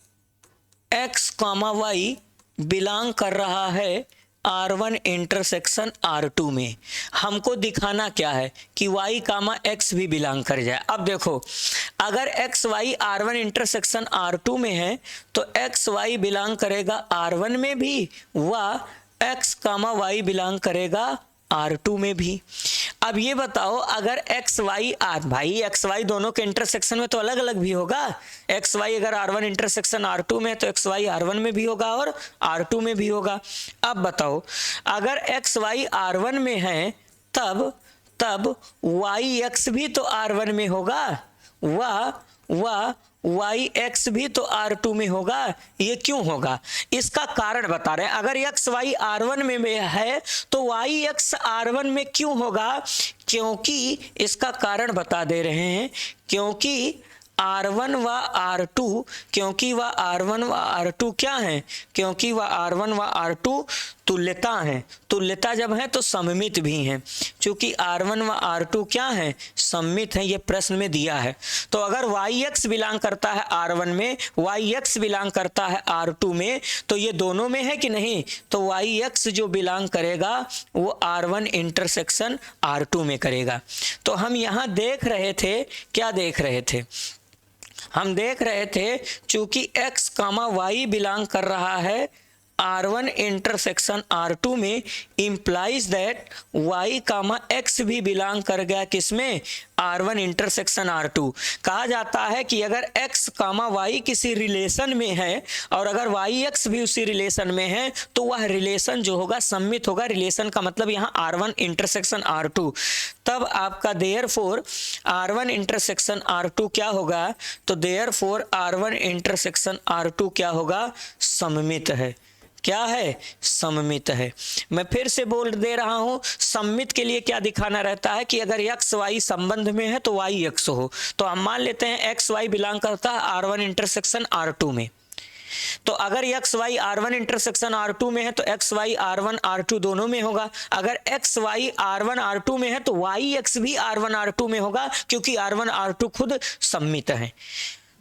x कामा y बिलोंग कर रहा है R1 इंटरसेक्शन R2 में। हमको दिखाना क्या है कि y कामा x भी बिलोंग कर जाए। अब देखो अगर x y R1 intersection R2 में है तो x y बिलोंग करेगा R1 में भी व x कामा y बिलोंग करेगा R2 में भी। अब ये बताओ अगर एक्स वाई आर, भाई एक्स वाई दोनों के इंटरसेक्शन में तो अलग अलग भी होगा। एक्स वाई अगर R1 इंटरसेक्शन R2 में है तो एक्स वाई R1 में भी होगा और R2 में भी होगा। अब बताओ अगर एक्स वाई R1 में है तब वाई एक्स भी तो R1 में होगा, वह वाई एक्स भी तो R2 में होगा। ये क्यों होगा, इसका कारण बता रहे हैं। अगर एक्स वाई R1 में है तो वाई एक्स R1 में क्यों होगा, क्योंकि इसका कारण बता दे रहे हैं, क्योंकि R1 व R2, क्योंकि वह R1 व R2 क्या है, क्योंकि वह R1 व R2 तुल्यता है। तुल्यता जब है तो सममित भी हैं। चूंकि R1 व R2 क्या है, सममित है, ये प्रश्न में दिया है। तो अगर YX बिलोंग करता है R1 में, YX बिलोंग करता है R2 में, तो ये दोनों में है कि नहीं, तो YX जो बिलोंग करेगा वो R1 इंटरसेक्शन R2 में करेगा। तो हम यहाँ देख रहे थे, क्या देख रहे थे, हम देख रहे थे चूंकि x कामा y बिलोंग कर रहा है R1 इंटरसेक्शन R2 में, implies that y comma x भी बिलोंग कर गया किसमें, R1 इंटरसेक्शन R2। कहा जाता है कि अगर x कामा y किसी रिलेशन में है और अगर YX भी उसी रिलेशन में है तो वह रिलेशन जो होगा सममित होगा। रिलेशन का मतलब यहाँ R1 इंटरसेक्शन R2। तब आपका देयरफॉर R1 इंटरसेक्शन R2 क्या होगा, तो देयरफॉर R1 इंटरसेक्शन R2 क्या होगा, सममित है। क्या है, सममित है। मैं फिर से बोल दे रहा हूं, सममित के लिए क्या दिखाना रहता है कि अगर एक्स वाई संबंध में है तो वाई एक्स हो। तो हम मान लेते हैं एक्स वाई बिलोंग करता है R1 इंटरसेक्शन R2 में। तो अगर x Y R1 intersection R2 में है तो एक्स वाई R1 R2 दोनों में होगा। अगर एक्स वाई R1 R2 में है तो वाई एक्स भी R1 R2 में होगा, क्योंकि R1 R2 खुद सममित है।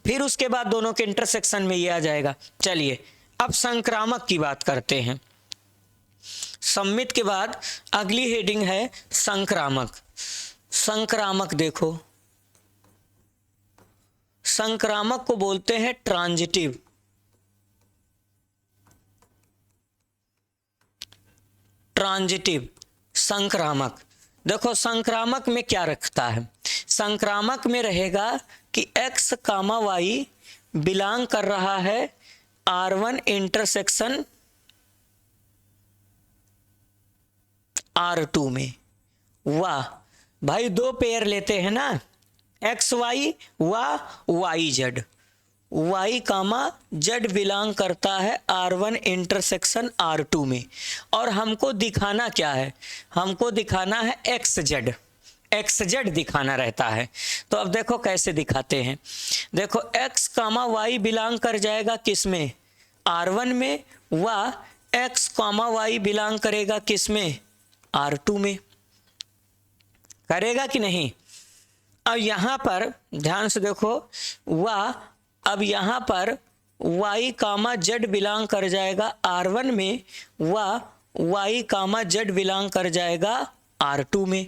फिर उसके बाद दोनों के इंटरसेक्शन में ये आ जाएगा। चलिए अब संक्रामक की बात करते हैं। सममित के बाद अगली हेडिंग है संक्रामक। संक्रामक देखो, संक्रामक को बोलते हैं ट्रांजिटिव। ट्रांजिटिव संक्रामक, देखो संक्रामक में क्या रखता है, संक्रामक में रहेगा कि x कामा y बिलोंग कर रहा है R1 इंटरसेक्शन R2 में। वाह भाई, दो पेयर लेते हैं ना, एक्स वाई व y z, y comma z belong करता है R1 इंटरसेक्शन R2 में। और हमको दिखाना क्या है, हमको दिखाना है एक्स जेड दिखाना रहता है। तो अब देखो कैसे दिखाते हैं। देखो x कामा y बिलोंग कर जाएगा किसमें, R1 में, व x कामा y बिलोंग करेगा किसमें, R2 में। करेगा कि नहीं। अब यहाँ पर ध्यान से देखो, अब यहाँ पर y कामा जेड बिलोंग कर जाएगा R1 में, व y कामा जेड बिलोंग कर जाएगा R2 में।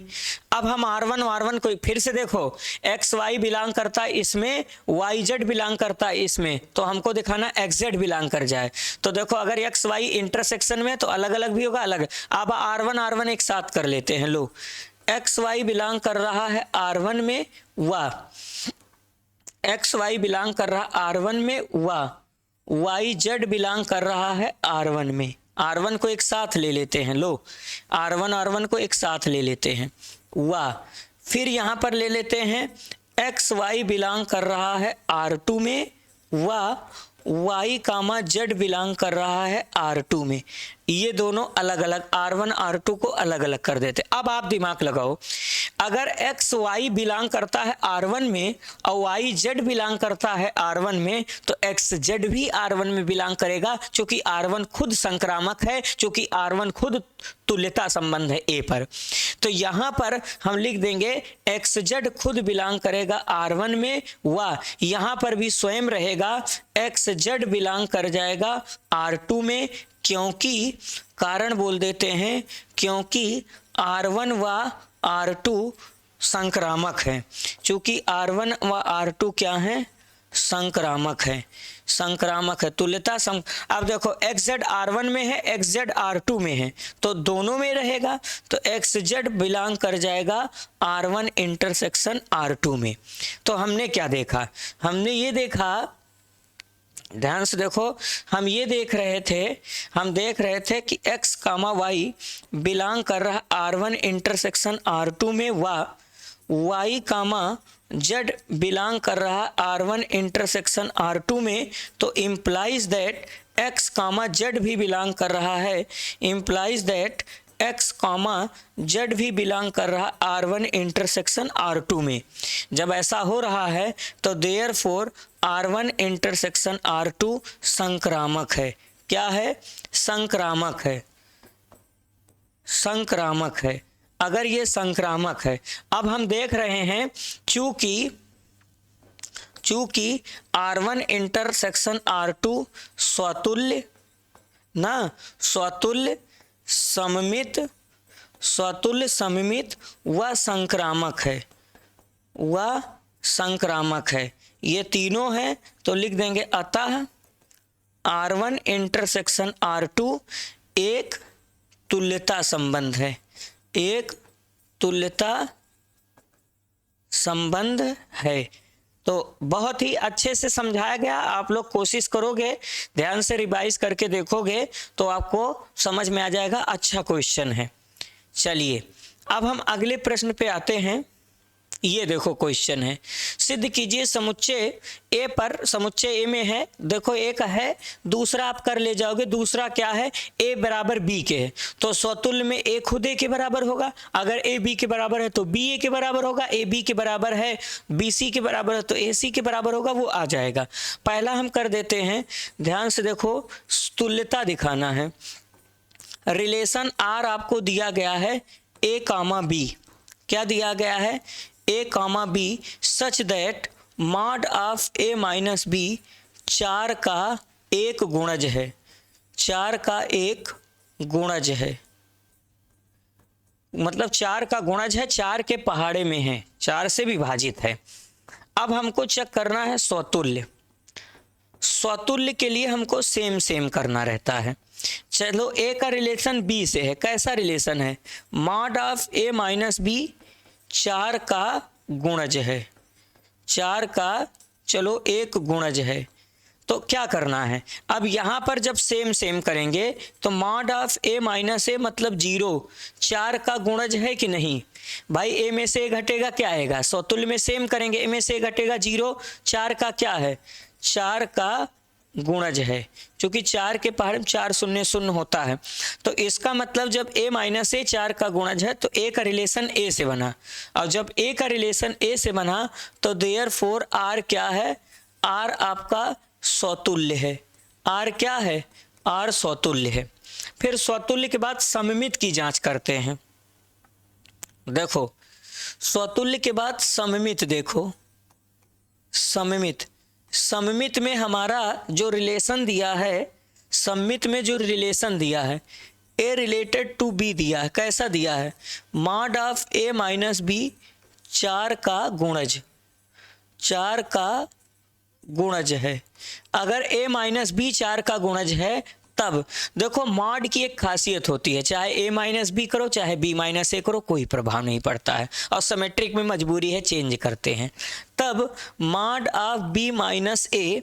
अब हम R1 को फिर से देखो, एक्स वाई बिलोंग करता है इसमें, वाई जेड बिलोंग करता है इसमें, तो हमको दिखाना एक्स जेड बिलोंग कर जाए। तो देखो अगर एक्स वाई इंटरसेक्शन में तो अलग अलग भी होगा, अलग। अब R1 एक साथ कर लेते हैं। लो, एक्स वाई बिलोंग कर रहा है R1 में, व एक्स वाई बिलोंग कर रहा है R1 में, व वाई जेड बिलोंग कर रहा है R1 में। R1 को एक साथ ले लेते हैं। लो, R1 को एक साथ ले लेते हैं। वाह, फिर यहाँ पर ले लेते हैं एक्स वाई बिलोंग कर रहा है R2 में, व वाई कामा जेड बिलोंग कर रहा है R2 में। ये दोनों अलग अलग, R1 R2 को अलग अलग कर देते। अब आप दिमाग लगाओ, अगर एक्स वाई बिलोंग करता है R1 में और वाई जेड बिलोंग करता है R1 में, तो एक्स जेड भी R1 में बिलोंग करेगा, क्योंकि R1 खुद संक्रामक है, क्योंकि R1 खुद तुल्यता संबंध है A पर। तो यहाँ पर हम लिख देंगे एक्स जेड खुद बिलोंग करेगा R1 में, व यहाँ पर भी स्वयं रहेगा एक्स जेड बिलोंग कर जाएगा R2 में, क्योंकि कारण बोल देते हैं, क्योंकि R1 व R2 संक्रामक है। चूंकि R1 व R2 क्या है, संक्रामक है, संक्रामक है। तुल्यता अब देखो XZ R1 में है, XZ R2 में है, तो दोनों में रहेगा, तो XZ बिलोंग कर जाएगा R1 इंटरसेक्शन R2 में। तो हमने क्या देखा, हमने ये देखा, ध्यान से देखो, हम ये देख रहे थे कि x कामा y बिलोंग कर रहा R1 इंटरसेक्शन R2 में, y कामा z बिलोंग कर रहा R1 इंटरसेक्शन R2 में, तो implies that x comma z भी बिलोंग कर रहा है, implies that x comma z भी बिलोंग कर रहा R1 इंटरसेक्शन R2 में। जब ऐसा हो रहा है तो देयरफॉर R1 इंटरसेक्शन R2 संक्रामक है। क्या है? संक्रामक है, संक्रामक है। अगर ये संक्रामक है, अब हम देख रहे हैं चूंकि R1 इंटरसेक्शन R2 स्वतुल्य सममित व संक्रामक है, ये तीनों है। तो लिख देंगे अतः R1 इंटरसेक्शन R2 एक तुल्यता संबंध है, एक तुल्यता संबंध है। तो बहुत ही अच्छे से समझाया गया, आप लोग कोशिश करोगे, ध्यान से रिवाइज करके देखोगे तो आपको समझ में आ जाएगा। अच्छा क्वेश्चन है। चलिए अब हम अगले प्रश्न पे आते हैं। ये देखो क्वेश्चन है, सिद्ध कीजिए समुच्चय ए पर, समुच्चय ए में है, देखो एक है, दूसरा आप कर ले जाओगे, दूसरा क्या है, ए बराबर बी के है, तो स्वतुल्य में ए खुद ए के बराबर होगा, अगर ए बी के बराबर है तो बी ए के बराबर होगा, ए बी के बराबर है, बी सी के बराबर है तो ए सी के बराबर होगा, वो आ जाएगा। पहला हम कर देते हैं, ध्यान से देखो, तुल्यता दिखाना है। रिलेशन आर आपको दिया गया है ए कामा बी, क्या दिया गया है, a comma b, such that mod of A minus B 4 का एक गुणज है, 4 का एक गुणज है, मतलब 4 का गुणज है, 4 के पहाड़े में है, 4 से विभाजित है। अब हमको चेक करना है स्वतुल्य। स्वतुल्य के लिए हमको सेम करना रहता है। चलो ए का रिलेशन बी से है, कैसा रिलेशन है, mod of A minus B 4 का गुणज है, 4 का चलो एक गुणज है। तो क्या करना है, अब यहाँ पर जब सेम करेंगे तो मॉड ऑफ ए माइनस ए मतलब 0, 4 का गुणज है कि नहीं भाई, ए में से ए घटेगा क्या आएगा, स्वतुल्य में सेम करेंगे, ए में से ए घटेगा 0, 4 का क्या है, 4 का गुणज है, क्योंकि 4 के पहाड़ में 4 शून्य शून्य होता है। तो इसका मतलब जब a माइनस ए 4 का गुणज है तो a का रिलेशन a से बना, और जब a का रिलेशन a से बना तो देयरफॉर r क्या है, r आपका स्वतुल्य है, r क्या है, r स्वतुल्य है। फिर स्वतुल्य के बाद सममित की जांच करते हैं। देखो स्वतुल्य के बाद सममित, देखो सममित में हमारा जो रिलेशन दिया है, सममित में जो रिलेशन दिया है, ए रिलेटेड टू बी दिया है, कैसा दिया है, mod of A minus B 4 का गुणज, 4 का गुणज है। अगर ए माइनस बी 4 का गुणज है तब देखो मॉड की एक खासियत होती है, चाहे ए माइनस बी करो चाहे बी माइनस ए करो कोई प्रभाव नहीं पड़ता है, और सिमेट्रिक में मजबूरी है चेंज करते हैं। तब mod of B minus a,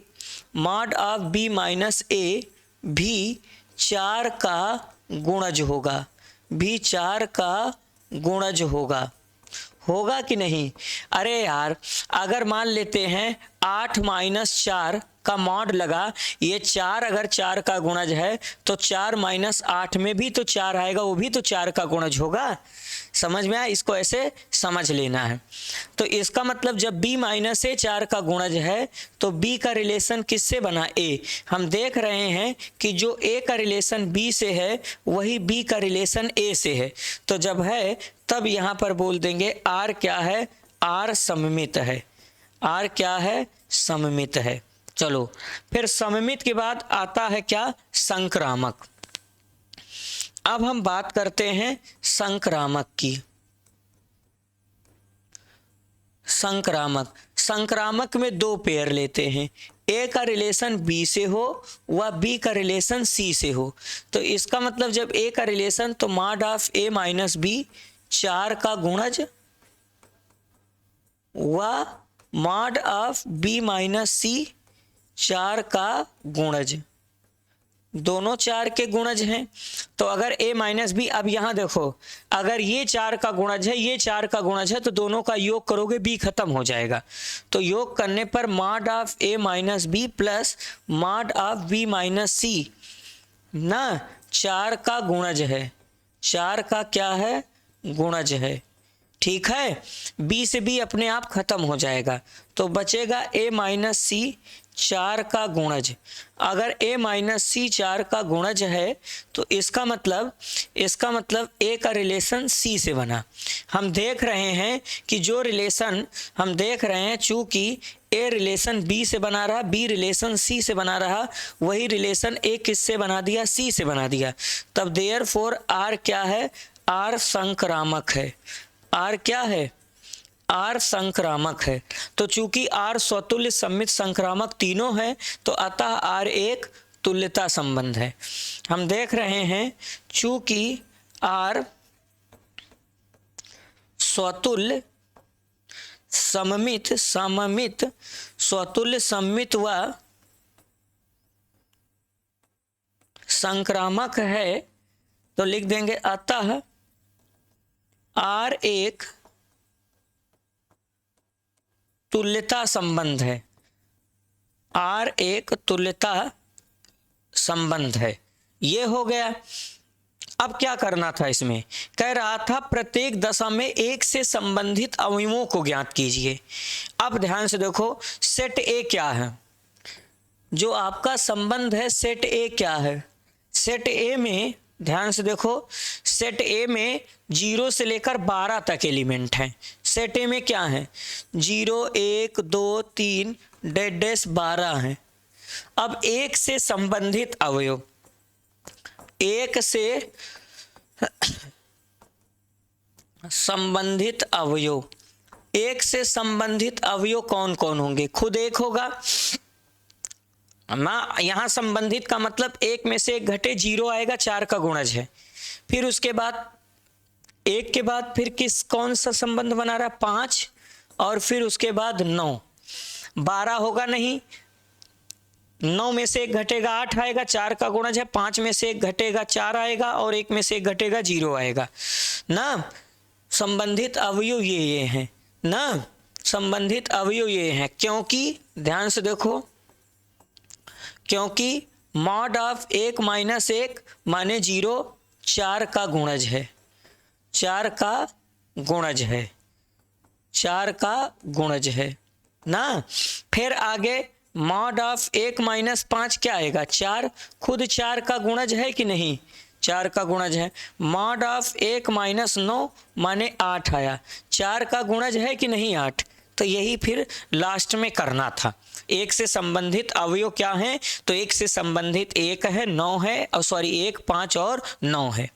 mod of B minus a भी 4 का गुणज होगा, भी 4 का गुणज होगा कि नहीं। अरे यार अगर मान लेते हैं 8 माइनस 4 का मॉड लगा, ये 4 अगर 4 का गुणज है तो 4 माइनस 8 में भी तो 4 आएगा, वो भी तो 4 का गुणज होगा। समझ में आया, इसको ऐसे समझ लेना है। तो इसका मतलब जब b माइनस ए 4 का गुणज है तो b का रिलेशन किससे बना, a। हम देख रहे हैं कि जो a का रिलेशन b से है वही b का रिलेशन a से है, तो जब है तब यहाँ पर बोल देंगे r क्या है, r सममित है, r क्या है, सममित है। चलो फिर सममित के बाद आता है क्या, संक्रामक। अब हम बात करते हैं संक्रामक की। संक्रामक में दो पेयर लेते हैं, ए का रिलेशन बी से हो व बी का रिलेशन सी से हो, तो इसका मतलब जब ए का रिलेशन तो mod of A minus B 4 का गुणज व mod of B minus C 4 का गुणज, दोनों 4 के गुणज हैं। तो अगर a माइनस बी, अब यहाँ देखो अगर ये 4 का गुणज है, ये 4 का गुणज है, तो दोनों का योग करोगे b खत्म हो जाएगा। तो योग करने पर mod of a minus b plus mod of b minus c ना 4 का गुणज है, 4 का क्या है गुणज है, ठीक है। b से b अपने आप खत्म हो जाएगा, तो बचेगा a माइनस सी 4 का गुणज। अगर a माइनस सी 4 का गुणज है तो इसका मतलब a का रिलेशन c से बना। हम देख रहे हैं कि जो रिलेशन हम देख रहे हैं, चूंकि a रिलेशन b से बना रहा, b रिलेशन c से बना रहा, वही रिलेशन a किससे बना दिया, c से बना दिया। तब देयरफॉर r क्या है, r संक्रामक है। r क्या है, आर संक्रामक है। तो चूंकि आर स्वतुल्य सम्मित संक्रामक तीनों है, तो अतः आर एक तुल्यता संबंध है। हम देख रहे हैं चूंकि आर स्वतुल्य सममित स्वतुल्य सम्मित व संक्रामक है, तो लिख देंगे अतः आर एक तुल्यता संबंध है, आर एक तुल्यता संबंध है। ये हो गया। अब क्या करना था इसमें, कह रहा था प्रत्येक दशा में एक से संबंधित अवयवों को ज्ञात कीजिए। अब ध्यान से देखो सेट ए क्या है, जो आपका संबंध है सेट ए क्या है। सेट ए में ध्यान से देखो, सेट ए में 0 से लेकर 12 तक एलिमेंट हैं। सेट ए में क्या है, 0 1 2 3 डैश 12 हैं। अब एक से संबंधित अवयव, एक से संबंधित अवयव, एक से संबंधित अवयव कौन कौन होंगे, खुद एक होगा ना। यहाँ संबंधित का मतलब एक में से एक घटे 0 आएगा, 4 का गुणज है। फिर उसके बाद एक के बाद फिर कौन सा संबंध बना रहा, 5, और फिर उसके बाद 9, 12 होगा नहीं, 9 में से एक घटेगा 8 आएगा, 4 का गुणज है, 5 में से एक घटेगा 4 आएगा, और 1 में से एक घटेगा 0 आएगा ना। संबंधित अवयव ये हैं ना, संबंधित अवयव ये हैं, क्योंकि ध्यान से देखो, क्योंकि मॉड ऑफ 1 माइनस 1 माने 0, 4 का गुणज है, 4 का गुणज है, 4 का गुणज है ना। फिर आगे मॉड ऑफ 1 माइनस 5 क्या आएगा, 4, खुद 4 का गुणज है कि नहीं, 4 का गुणज है। मॉड ऑफ 1 माइनस 9 माने 8 आया, 4 का गुणज है कि नहीं 8। तो यही फिर लास्ट में करना था। एक से संबंधित अवयव क्या हैं, तो एक से संबंधित 1 है, 9 है, और सॉरी 1 5 और 9 है।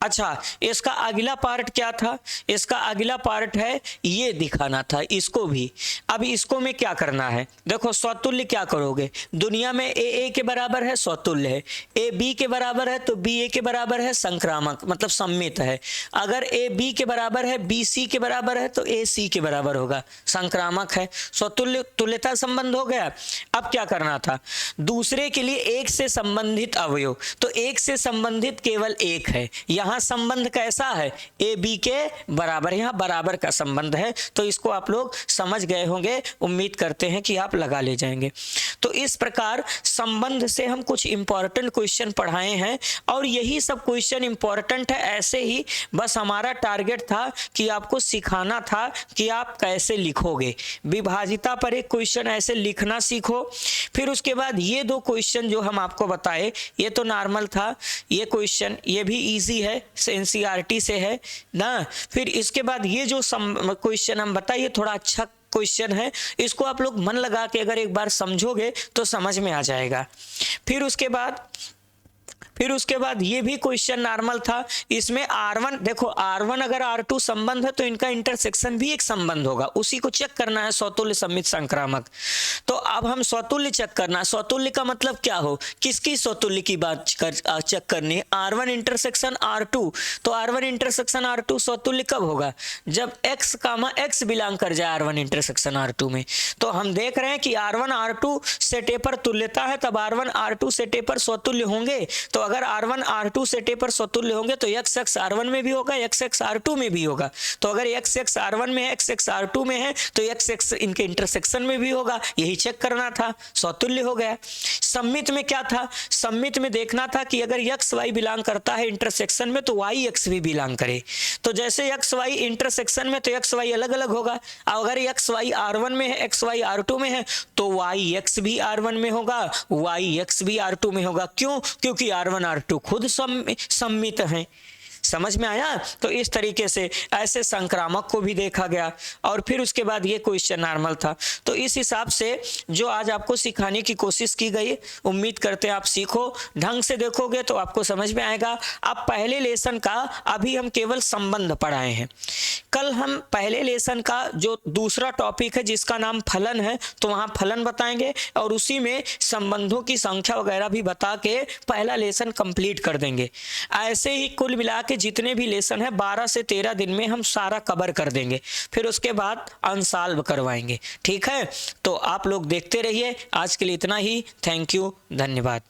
अच्छा, इसका अगला पार्ट क्या था, इसका अगला पार्ट है ये दिखाना था इसको भी। अब इसको में क्या करना है, देखो स्वतुल्य क्या करोगे, दुनिया में ए के बराबर है स्वतुल्य है, ए बी के बराबर है तो बी ए के बराबर है संक्रामक मतलब सम्मित है। अगर ए बी के बराबर है, बी सी के बराबर है तो ए सी के बराबर होगा, संक्रामक है, स्वतुल्य तुल्यता संबंध हो गया। अब क्या करना था, दूसरे के लिए एक से संबंधित अवयव, तो एक से संबंधित केवल एक है। यहाँ संबंध कैसा है, ए बी के बराबर, यहाँ बराबर का संबंध है, तो इसको आप लोग समझ गए होंगे, उम्मीद करते हैं कि आप लगा ले जाएंगे। तो इस प्रकार संबंध से हम कुछ इंपॉर्टेंट क्वेश्चन पढ़ाए हैं, और यही सब क्वेश्चन इंपॉर्टेंट है। ऐसे ही बस हमारा टारगेट था कि आपको सिखाना था कि आप कैसे लिखोगे। विभाजिता पर एक क्वेश्चन ऐसे लिखना सीखो, फिर उसके बाद ये 2 क्वेश्चन जो हम आपको बताए, ये तो नॉर्मल था, ये क्वेश्चन ये भी इजी है, एनसीईआरटी से है ना। फिर इसके बाद ये जो क्वेश्चन हम बताइए थोड़ा अच्छा क्वेश्चन है, इसको आप लोग मन लगा के अगर एक बार समझोगे तो समझ में आ जाएगा। फिर फिर उसके बाद ये भी क्वेश्चन नॉर्मल था, इसमें R1 देखो, R1 अगर R2 संबंध है तो इनका इंटरसेक्शन भी एक संबंध होगा, उसी को चेक करना है, स्वतुल्य सममित संक्रामक। तो अब हम स्वतुल्य चेक करना, स्वतुल्य का मतलब क्या हो, किसकी स्वतुल्य की बात चेक करनी है, R1 इंटरसेक्शन R2। तो R1 इंटरसेक्शन R2 स्वतुल्य कब होगा, जब x कामा x बिलोंग कर जाए R1 इंटरसेक्शन R2 में। तो हम देख रहे हैं कि R1 R2 से टेपर तुल्यता है, तब R1 R2 से टेपर स्वतुल्य होंगे। तो अगर R1 R2 से टेपर स्वतुल्य होंगे तो x R1 में भी होगा, x R2 में भी होगा। तो अगर x R1 में है, x R2 में है, तो x इनके इंटरसेक्शन में भी होगा, यही चेक करना था, स्वतुल्य हो गया। सममित में क्या था, सममित में देखना था कि अगर x y बिलोंग करता है इंटरसेक्शन में तो y x भी बिलोंग करे। तो जैसे x y इंटरसेक्शन में तो x y अलग अलग होगा, अगर x y R1 में है, x y R2 में है, तो y x भी R1 में होगा, y x भी R2 में होगा। क्यों, क्योंकि R1 R2 खुद सममित हैं। समझ में आया। तो इस तरीके से ऐसे संक्रामक को भी देखा गया, और फिर उसके बाद ये क्वेश्चन नॉर्मल था। तो इस हिसाब से जो आज आपको सिखाने की कोशिश की गई, उम्मीद करते हैं आप सीखो, ढंग से देखोगे तो आपको समझ में आएगा। अब पहले लेसन का अभी हम केवल संबंध पढ़ाए हैं, कल हम पहले लेसन का जो दूसरा टॉपिक है जिसका नाम फलन है, तो वहाँ फलन बताएंगे और उसी में संबंधों की संख्या वगैरह भी बता के पहला लेसन कंप्लीट कर देंगे। ऐसे ही कुल मिला के जितने भी लेसन है 12 से 13 दिन में हम सारा कवर कर देंगे, फिर उसके बाद अनसॉल्व करवाएंगे। ठीक है, तो आप लोग देखते रहिए। आज के लिए इतना ही। थैंक यू, धन्यवाद।